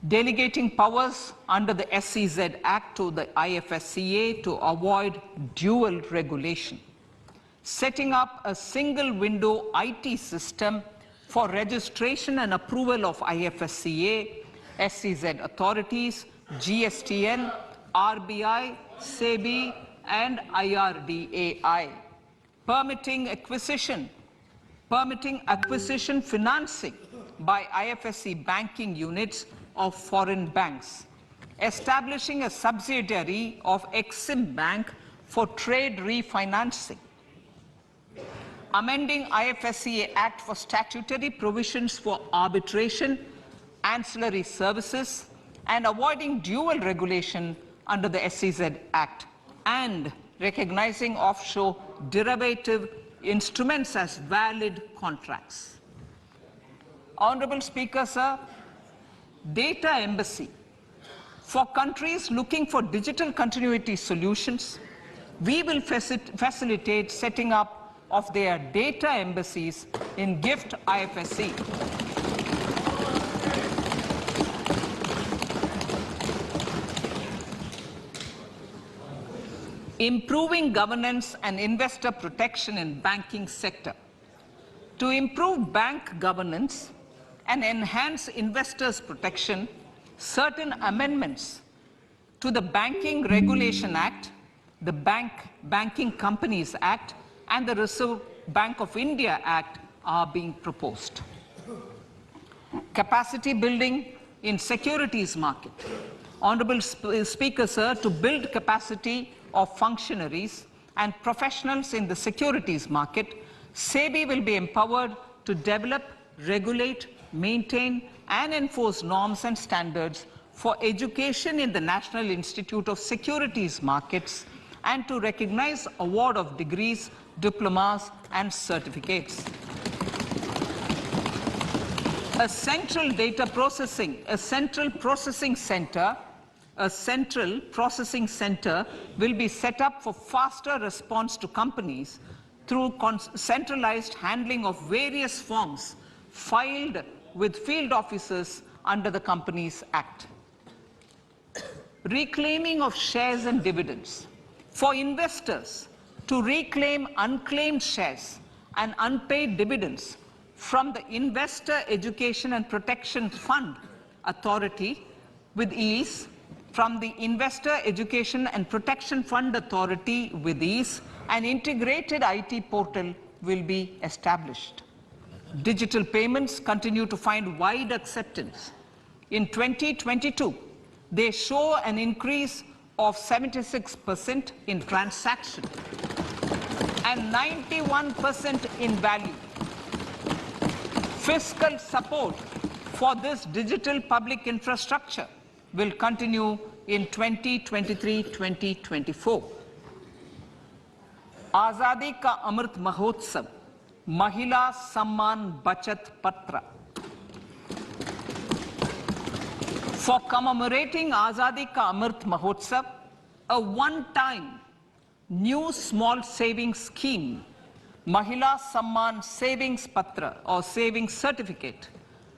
Delegating powers under the SEZ Act to the IFSCA to avoid dual regulation. Setting up a single window IT system for registration and approval of IFSCA, SEZ authorities, GSTN, RBI, SEBI, and IRDAI. Permitting acquisition financing by IFSC banking units of foreign banks. Establishing a subsidiary of Exim Bank for trade refinancing. Amending IFSCA Act for statutory provisions for arbitration, ancillary services, and avoiding dual regulation under the SEZ Act, and recognizing offshore derivative instruments as valid contracts. Honorable Speaker, sir, data embassy. For countries looking for digital continuity solutions, we will facilitate setting up of their data embassies in GIFT IFSC. Improving governance and investor protection in banking sector. To improve bank governance and enhance investors' protection, certain amendments to the Banking Regulation Act, the Banking Companies Act, and the Reserve Bank of India Act are being proposed. Capacity building in securities market. Honorable Speaker, sir, to build capacity of functionaries and professionals in the securities market, SEBI will be empowered to develop, regulate, maintain, and enforce norms and standards for education in the National Institute of Securities Markets and to recognize award of degrees, diplomas, and certificates. A central processing center will be set up for faster response to companies through centralized handling of various forms filed with field officers under the Companies Act. Reclaiming of shares and dividends. For investors to reclaim unclaimed shares and unpaid dividends from the Investor Education and Protection Fund Authority with ease, from the Investor Education and Protection Fund Authority with ease, an integrated IT portal will be established. Digital payments continue to find wide acceptance. In 2022, they show an increase of 76% in transaction and 91% in value. Fiscal support for this digital public infrastructure will continue in 2023-2024. Azadi Ka Amrit Mahotsav, Mahila Samman Bachat Patra. For commemorating Azadi Ka Amrit Mahotsav, a one-time new small savings scheme, Mahila Samman Savings Patra or Savings Certificate,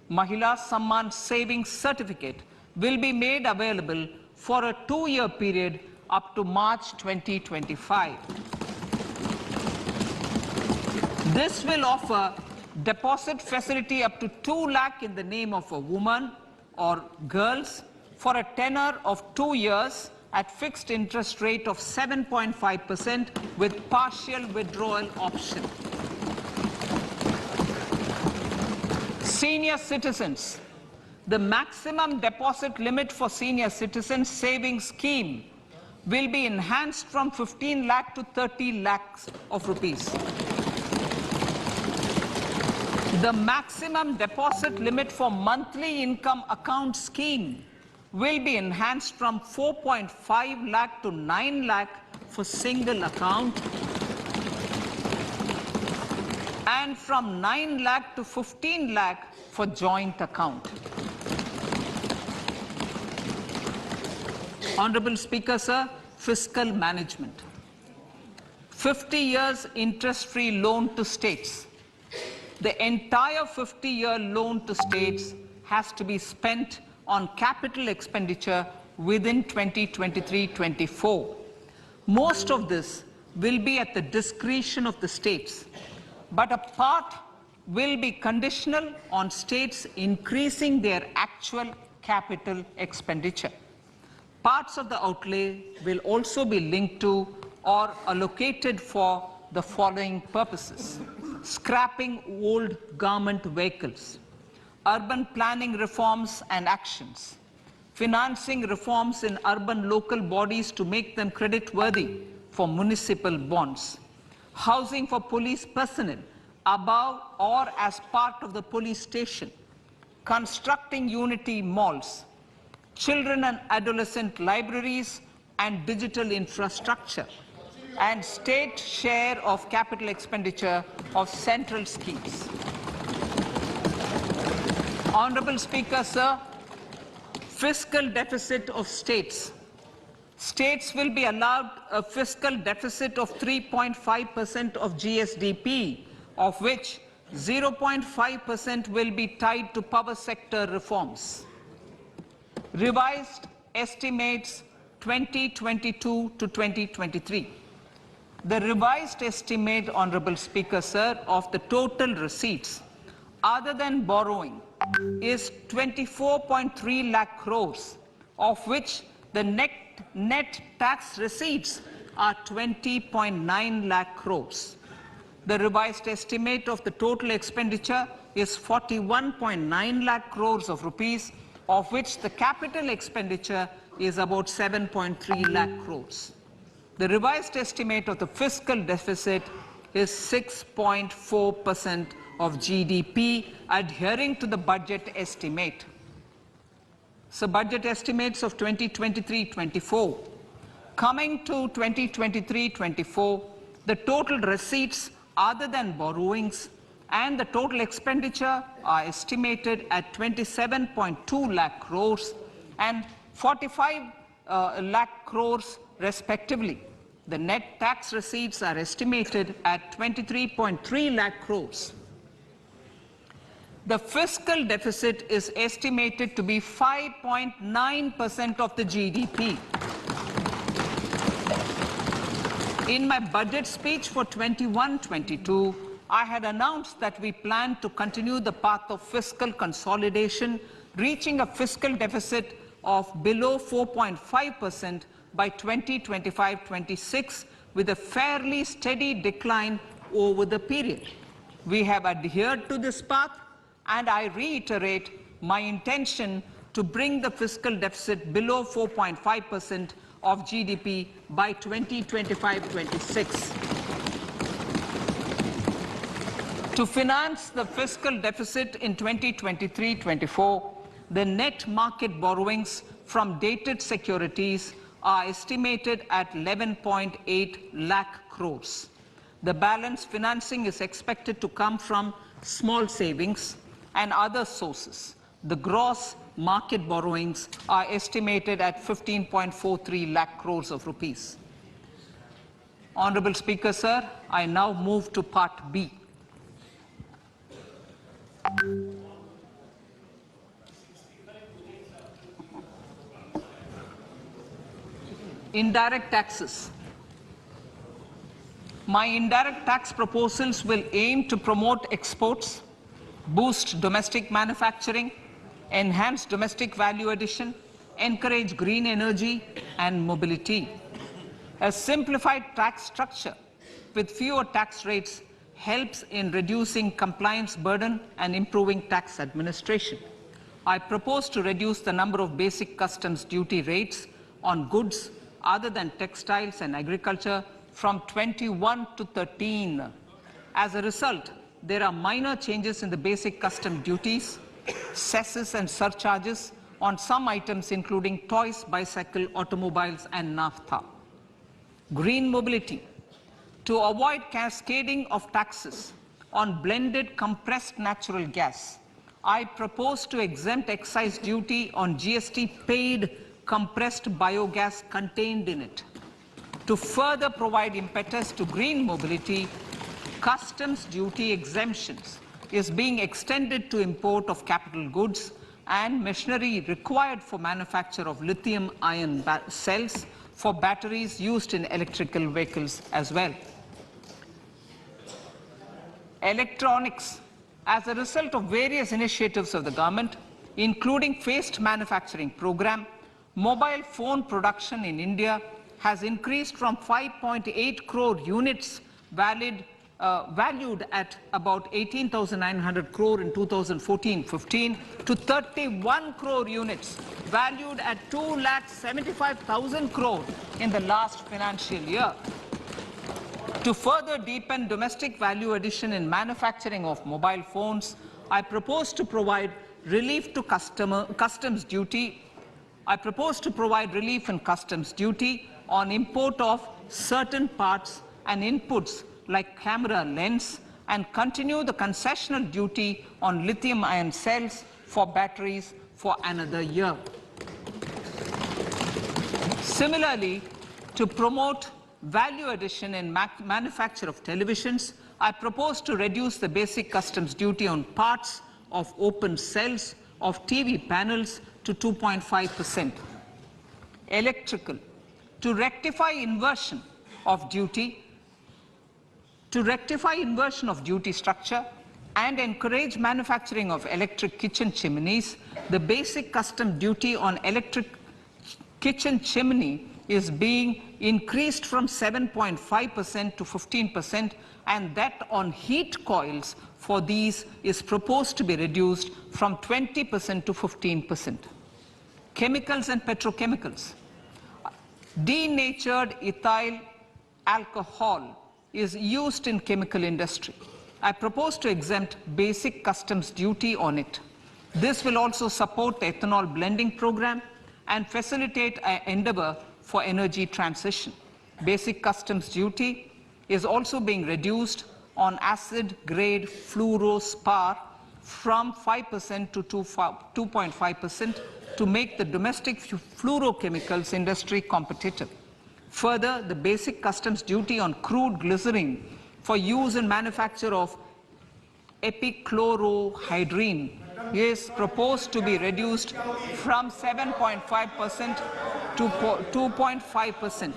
Mahila Samman Savings Certificate will be made available for a 2-year period up to March 2025. This will offer deposit facility up to 2 lakh in the name of a woman or girls for a tenure of 2 years at fixed interest rate of 7.5% with partial withdrawal option. Senior citizens. The maximum deposit limit for senior citizens savings scheme will be enhanced from 15 lakh to 30 lakhs of rupees. The maximum deposit limit for monthly income account scheme will be enhanced from 4.5 lakh to 9 lakh for single account and from 9 lakh to 15 lakh for joint account. Honorable Speaker, sir, fiscal management. 50 years interest-free loan to states. The entire 50-year loan to states has to be spent on capital expenditure within 2023-24. Most of this will be at the discretion of the states, but a part will be conditional on states increasing their actual capital expenditure. Parts of the outlay will also be linked to or allocated for the following purposes: scrapping old government vehicles, urban planning reforms and actions, financing reforms in urban local bodies to make them credit-worthy for municipal bonds, housing for police personnel above or as part of the police station, constructing unity malls, children and adolescent libraries and digital infrastructure, and state share of capital expenditure of central schemes. Honorable Speaker, sir, fiscal deficit of states. States will be allowed a fiscal deficit of 3.5% of GSDP, of which 0.5% will be tied to power sector reforms. Revised estimates 2022 to 2023. The revised estimate, Honorable Speaker, sir, of the total receipts other than borrowing is 24.3 lakh crores, of which the net tax receipts are 20.9 lakh crores. The revised estimate of the total expenditure is 41.9 lakh crores of rupees, of which the capital expenditure is about 7.3 lakh crores. The revised estimate of the fiscal deficit is 6.4% of GDP, adhering to the budget estimate. So budget estimates of 2023-24. Coming to 2023-24, the total receipts other than borrowings and the total expenditure are estimated at 27.2 lakh crores and 45 lakh crores respectively. The net tax receipts are estimated at 23.3 lakh crores. The fiscal deficit is estimated to be 5.9% of the GDP. In my budget speech for 21-22, I had announced that we plan to continue the path of fiscal consolidation, reaching a fiscal deficit of below 4.5% by 2025-26, with a fairly steady decline over the period. We have adhered to this path, and I reiterate my intention to bring the fiscal deficit below 4.5% of GDP by 2025-26. To finance the fiscal deficit in 2023-24, the net market borrowings from dated securities are estimated at 11.8 lakh crores. The balance financing is expected to come from small savings and other sources. The gross market borrowings are estimated at 15.43 lakh crores of rupees. Honorable Speaker, sir, I now move to Part B. Indirect taxes. My indirect tax proposals will aim to promote exports, boost domestic manufacturing, enhance domestic value addition, encourage green energy and mobility. A simplified tax structure with fewer tax rates helps in reducing compliance burden and improving tax administration. I propose to reduce the number of basic customs duty rates on goods other than textiles and agriculture from 21 to 13. As a result, there are minor changes in the basic custom duties, cesses and surcharges on some items including toys, bicycle, automobiles and naphtha. Green mobility. To avoid cascading of taxes on blended compressed natural gas, I propose to exempt excise duty on GST paid compressed biogas contained in it. To further provide impetus to green mobility, customs duty exemptions is being extended to import of capital goods and machinery required for manufacture of lithium-ion cells for batteries used in electrical vehicles as well. Electronics. As a result of various initiatives of the government, including phased manufacturing program, mobile phone production in India has increased from 5.8 crore units valued at about 18,900 crore in 2014-15 to 31 crore units valued at 2,75,000 crore in the last financial year. To further deepen domestic value addition in manufacturing of mobile phones, I propose to provide relief to customs duty. I propose to provide relief in customs duty on import of certain parts and inputs like camera lens and continue the concessional duty on lithium-ion cells for batteries for another year. Similarly, to promote value addition in manufacture of televisions, I propose to reduce the basic customs duty on parts of open cells of TV panels to 2.5%. Electrical. To rectify inversion of duty structure and encourage manufacturing of electric kitchen chimneys, the basic custom duty on electric kitchen chimney is being increased from 7.5% to 15%, and that on heat coils for these is proposed to be reduced from 20% to 15%. Chemicals and petrochemicals. Denatured ethyl alcohol is used in chemical industry. I propose to exempt basic customs duty on it. This will also support the ethanol blending program and facilitate an endeavor for energy transition. Basic customs duty is also being reduced on acid-grade fluorospar from 5% to 2.5% to make the domestic fluorochemicals industry competitive. Further, the basic customs duty on crude glycerin for use in manufacture of epichlorohydrin is proposed to be reduced from 7.5% to 2.5%.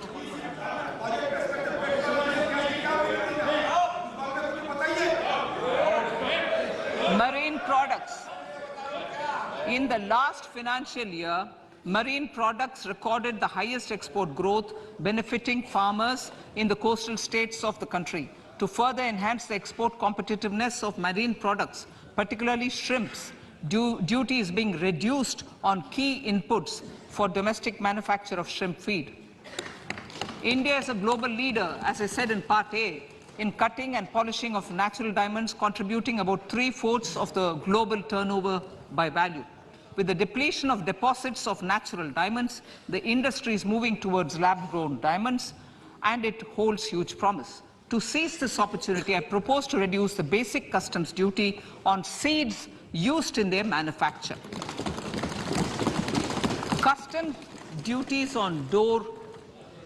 Marine products. In the last financial year, marine products recorded the highest export growth, benefiting farmers in the coastal states of the country. To further enhance the export competitiveness of marine products, particularly shrimps, duty is being reduced on key inputs for domestic manufacture of shrimp feed. India is a global leader, as I said in Part A, in cutting and polishing of natural diamonds, contributing about 3/4 of the global turnover by value. With the depletion of deposits of natural diamonds, the industry is moving towards lab-grown diamonds, and it holds huge promise. To seize this opportunity, I propose to reduce the basic customs duty on seeds used in their manufacture. Customs duties on door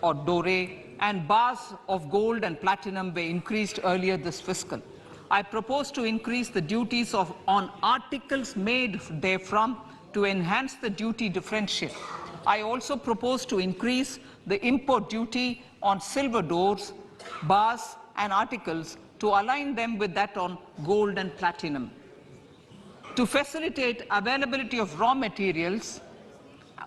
or dore and bars of gold and platinum were increased earlier this fiscal. I propose to increase the duties on articles made therefrom to enhance the duty differential. I also propose to increase the import duty on silver doors, bars and articles to align them with that on gold and platinum. To facilitate availability of raw materials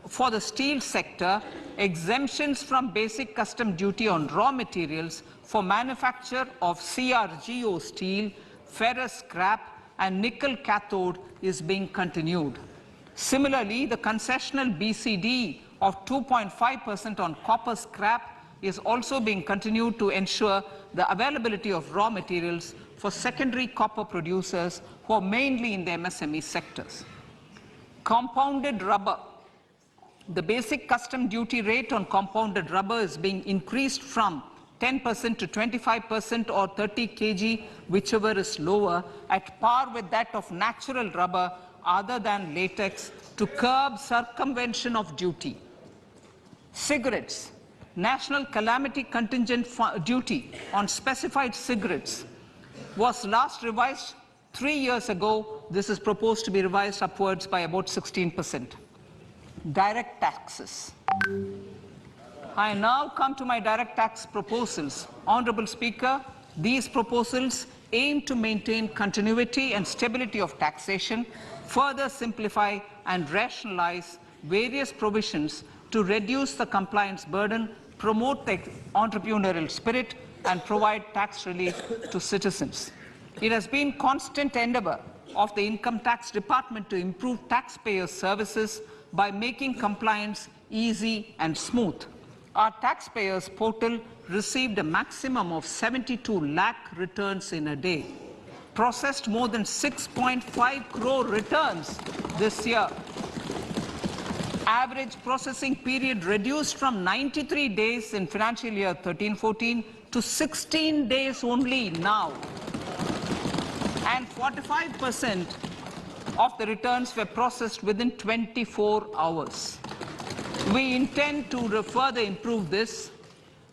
for the steel sector, exemptions from basic custom duty on raw materials for manufacture of CRGO steel, ferrous scrap and nickel cathode is being continued. Similarly, the concessional BCD of 2.5% on copper scrap is also being continued to ensure the availability of raw materials for secondary copper producers who are mainly in the MSME sectors. Compounded rubber. The basic custom duty rate on compounded rubber is being increased from 10% to 25% or 30 kg, whichever is lower, at par with that of natural rubber other than latex, to curb circumvention of duty. Cigarettes. National calamity contingent duty on specified cigarettes was last revised 3 years ago. This is proposed to be revised upwards by about 16%. Direct taxes. I now come to my direct tax proposals. Honorable Speaker, these proposals aim to maintain continuity and stability of taxation, further simplify and rationalize various provisions to reduce the compliance burden, promote the entrepreneurial spirit, and provide tax relief to citizens. It has been constant endeavor of the Income Tax Department to improve taxpayer services by making compliance easy and smooth. Our taxpayers portal received a maximum of 72 lakh returns in a day, processed more than 6.5 crore returns this year. Average processing period reduced from 93 days in financial year 13-14 to 16 days only now. And 45% of the returns were processed within 24 hours. We intend to further improve this,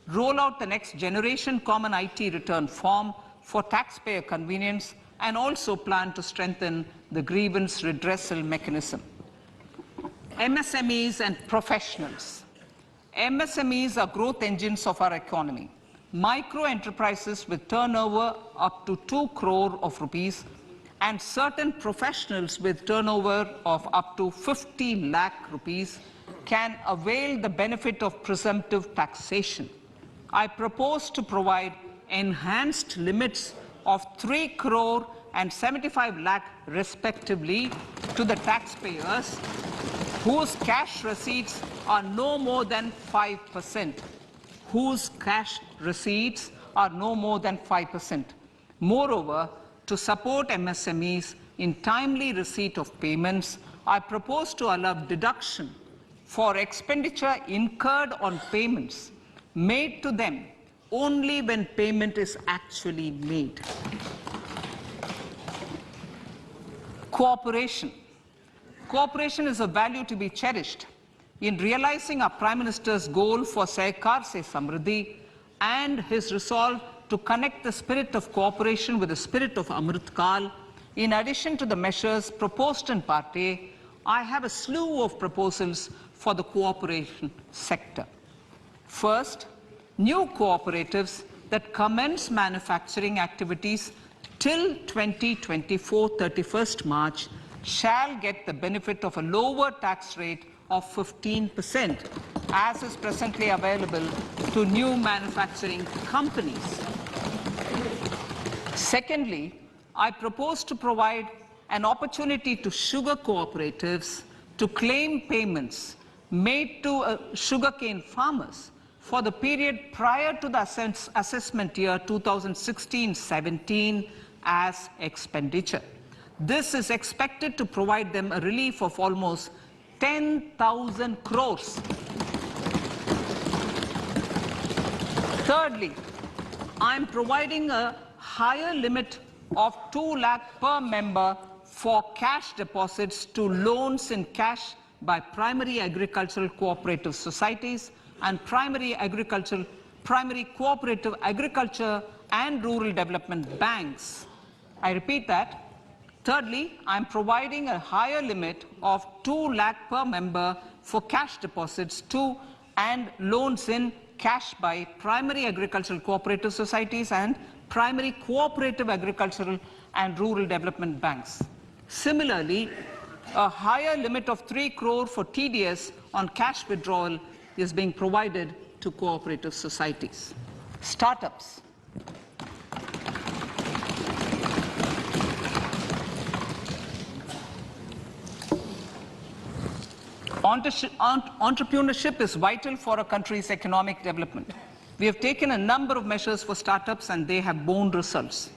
roll out the next generation common IT return form for taxpayer convenience, and also plan to strengthen the grievance redressal mechanism. MSMEs and professionals. MSMEs are growth engines of our economy. Micro enterprises with turnover up to 2 crore of rupees and certain professionals with turnover of up to 50 lakh rupees can avail the benefit of presumptive taxation. I propose to provide enhanced limits of 3 crore and 75 lakh respectively to the taxpayers whose cash receipts are no more than 5%. Whose cash receipts are no more than 5%. Moreover, to support MSMEs in timely receipt of payments, I propose to allow deduction for expenditure incurred on payments made to them only when payment is actually made. Cooperation. Cooperation is a value to be cherished. In realizing our Prime Minister's goal for Sehkar Se Samriddhi and his resolve to connect the spirit of cooperation with the spirit of Amrit Kal, in addition to the measures proposed in Part A, I have a slew of proposals for the cooperation sector. First, new cooperatives that commence manufacturing activities till 2024, 31st March, shall get the benefit of a lower tax rate of 15%, as is presently available to new manufacturing companies. Secondly, I propose to provide an opportunity to sugar cooperatives to claim payments made to sugarcane farmers for the period prior to the assessment year 2016-17 as expenditure. This is expected to provide them a relief of almost 10,000 crores. Thirdly, I am providing a higher limit of 2 lakh per member for cash deposits to loans in cash by primary agricultural cooperative societies and primary cooperative agriculture and rural development banks. I repeat that. Thirdly, I am providing a higher limit of 2 lakh per member for cash deposits to and loans in cash by primary agricultural cooperative societies and primary cooperative agricultural and rural development banks. Similarly, a higher limit of 3 crore for TDS on cash withdrawal is being provided to cooperative societies. Startups. Entrepreneurship is vital for a country's economic development. We have taken a number of measures for startups and they have borne results.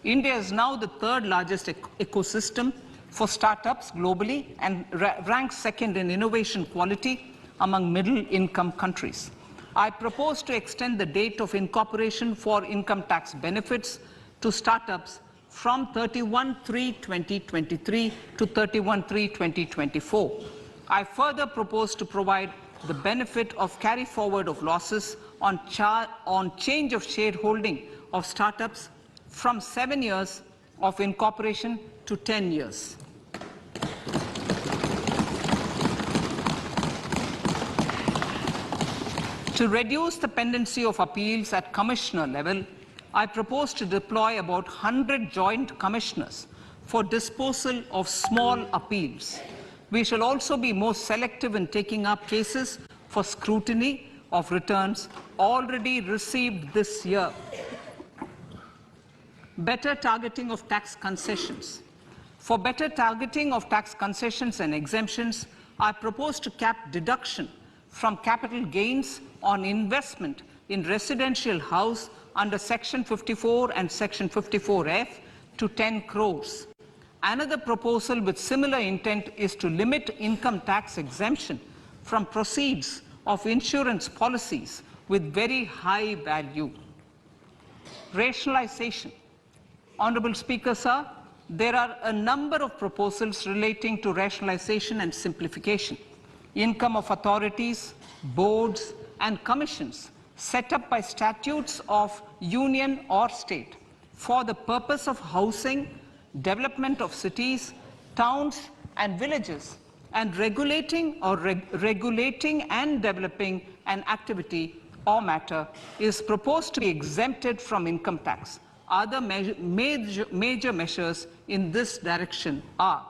India is now the third largest ecosystem for startups globally and ranks second in innovation quality among middle-income countries. I propose to extend the date of incorporation for income tax benefits to startups from 31/3/2023 to 31/3/2024. I further propose to provide the benefit of carry forward of losses on change of shareholding of startups from 7 years of incorporation to 10 years. To reduce the pendency of appeals at commissioner level, I propose to deploy about 100 joint commissioners for disposal of small appeals. We shall also be more selective in taking up cases for scrutiny of returns already received this year. Better targeting of tax concessions. For better targeting of tax concessions and exemptions, I propose to cap deduction from capital gains on investment in residential house under Section 54 and Section 54F to 10 crores. Another proposal with similar intent is to limit income tax exemption from proceeds of insurance policies with very high value. Rationalization. Honorable Speaker, sir, there are a number of proposals relating to rationalization and simplification. Income of authorities, boards, and commissions set up by statutes of union or state for the purpose of housing, development of cities, towns, and villages, and regulating and developing an activity or matter is proposed to be exempted from income tax. Other major measures in this direction are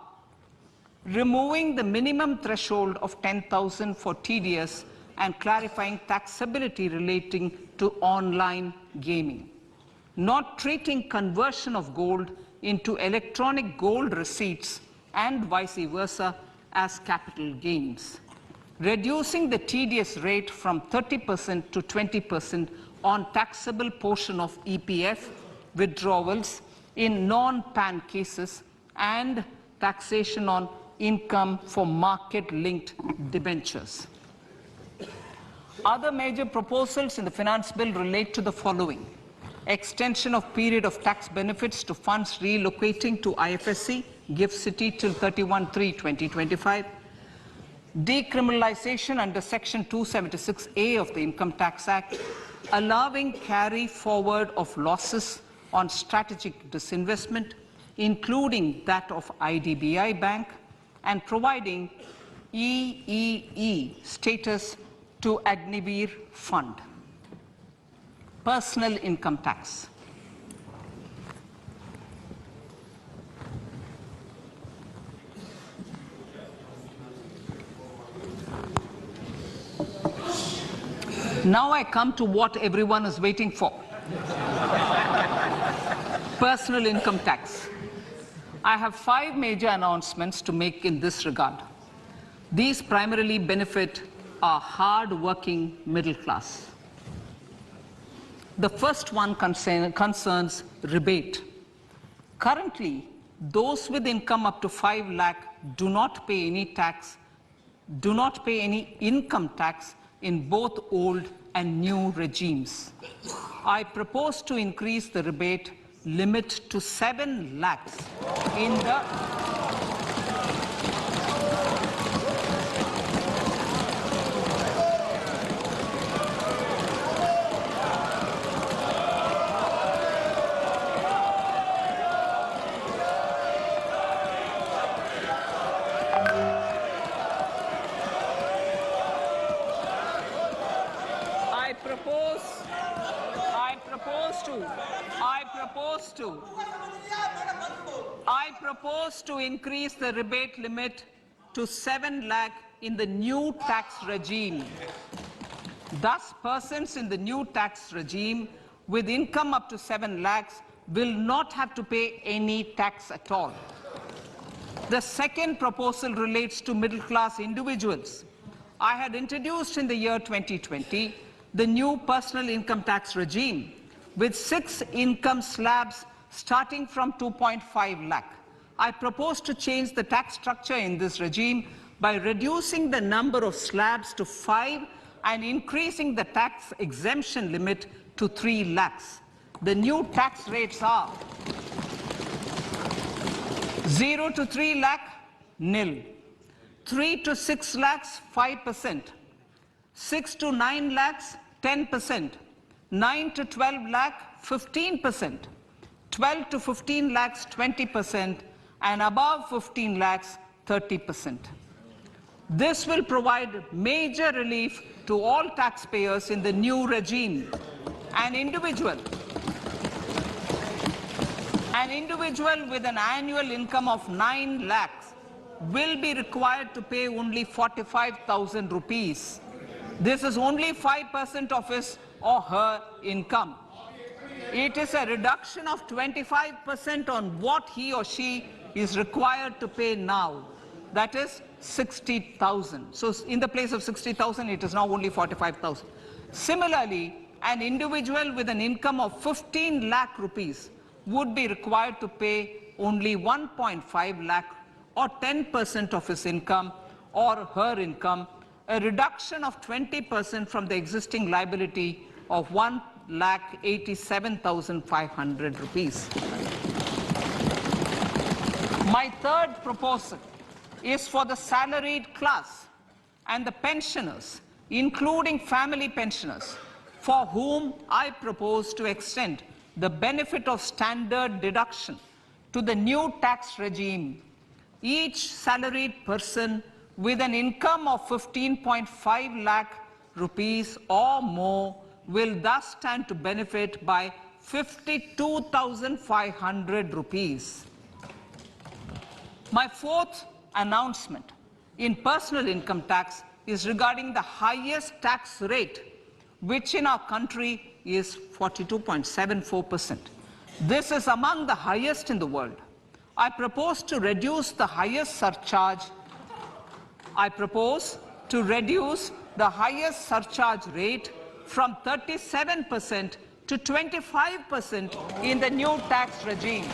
removing the minimum threshold of 10,000 for TDS and clarifying taxability relating to online gaming, not treating conversion of gold into electronic gold receipts and vice versa as capital gains, reducing the TDS rate from 30% to 20% on taxable portion of EPF withdrawals in non-PAN cases, and taxation on income for market-linked debentures. Other major proposals in the finance bill relate to the following: extension of period of tax benefits to funds relocating to IFSC, GIFT City till 31/3/2025, decriminalization under Section 276A of the Income Tax Act, allowing carry forward of losses on strategic disinvestment, including that of IDBI Bank, and providing EEE status to Agniveer Fund. Personal income tax. Now I come to what everyone is waiting for. Personal income tax. I have 5 major announcements to make in this regard. These primarily benefit our hard-working middle class. The first one concerns rebate. Currently, those with income up to 5 lakh do not pay any income tax in both old and new regimes. I propose to increase the rebate limit to 7 lakhs in the I propose to increase the rebate limit to 7 lakh in the new tax regime. Thus, persons in the new tax regime with income up to 7 lakhs will not have to pay any tax at all. The second proposal relates to middle-class individuals. I had introduced in the year 2020 the new personal income tax regime with 6 income slabs starting from 2.5 lakh. I propose to change the tax structure in this regime by reducing the number of slabs to 5 and increasing the tax exemption limit to 3 lakhs. The new tax rates are 0 to 3 lakh, nil. 3 to 6 lakhs, 5%. 6 to 9 lakhs, 10%. 9 to 12 lakh, 15%. 12 to 15 lakhs, 20%. And above 15 lakhs, 30%. This will provide major relief to all taxpayers in the new regime. An individual with an annual income of 9 lakhs will be required to pay only 45,000 rupees. This is only 5% of his or her income. It is a reduction of 25% on what he or she is required to pay now. That is 60,000. So in the place of 60,000, it is now only 45,000. Similarly, an individual with an income of 15 lakh rupees would be required to pay only 1.5 lakh or 10% of his income or her income, a reduction of 20% from the existing liability of 1,87,500 rupees. My third proposal is for the salaried class and the pensioners, including family pensioners, for whom I propose to extend the benefit of standard deduction to the new tax regime. Each salaried person with an income of 15.5 lakh rupees or more will thus stand to benefit by 52,500 rupees. My fourth announcement in personal income tax is regarding the highest tax rate, which in our country is 42.74%. This is among the highest in the world. I propose to reduce the highest surcharge. Rate from 37% to 25% in the new tax regime.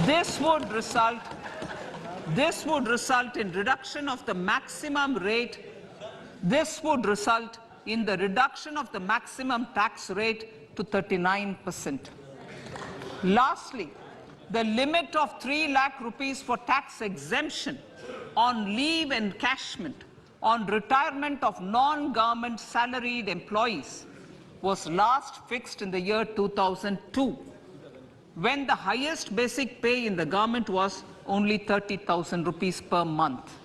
This would result in reduction of the maximum rate. This would result in the reduction of the maximum tax rate to 39%. Lastly, the limit of 3 lakh rupees for tax exemption on leave encashment on retirement of non-government salaried employees was last fixed in the year 2002, when the highest basic pay in the government was only 30,000 rupees per month.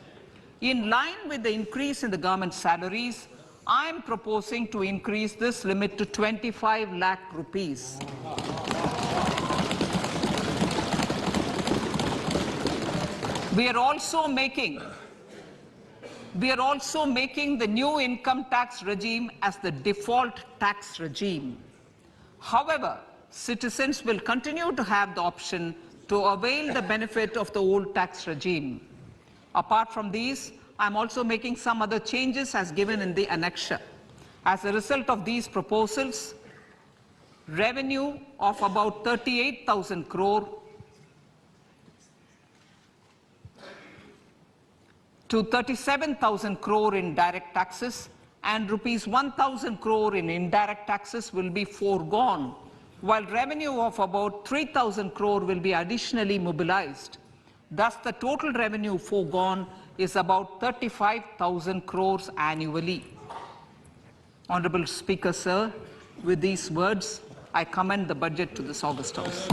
In line with the increase in the government salaries, I am proposing to increase this limit to 25 lakh rupees. We are also making the new income tax regime as the default tax regime. However, citizens will continue to have the option to avail the benefit of the old tax regime. Apart from these, I am also making some other changes as given in the annexure. As a result of these proposals, revenue of about 38,000 crore to 37,000 crore in direct taxes and rupees 1,000 crore in indirect taxes will be foregone, while revenue of about 3,000 crore will be additionally mobilized. Thus, the total revenue foregone is about 35,000 crores annually. Honorable Speaker, sir, with these words, I commend the budget to this August House.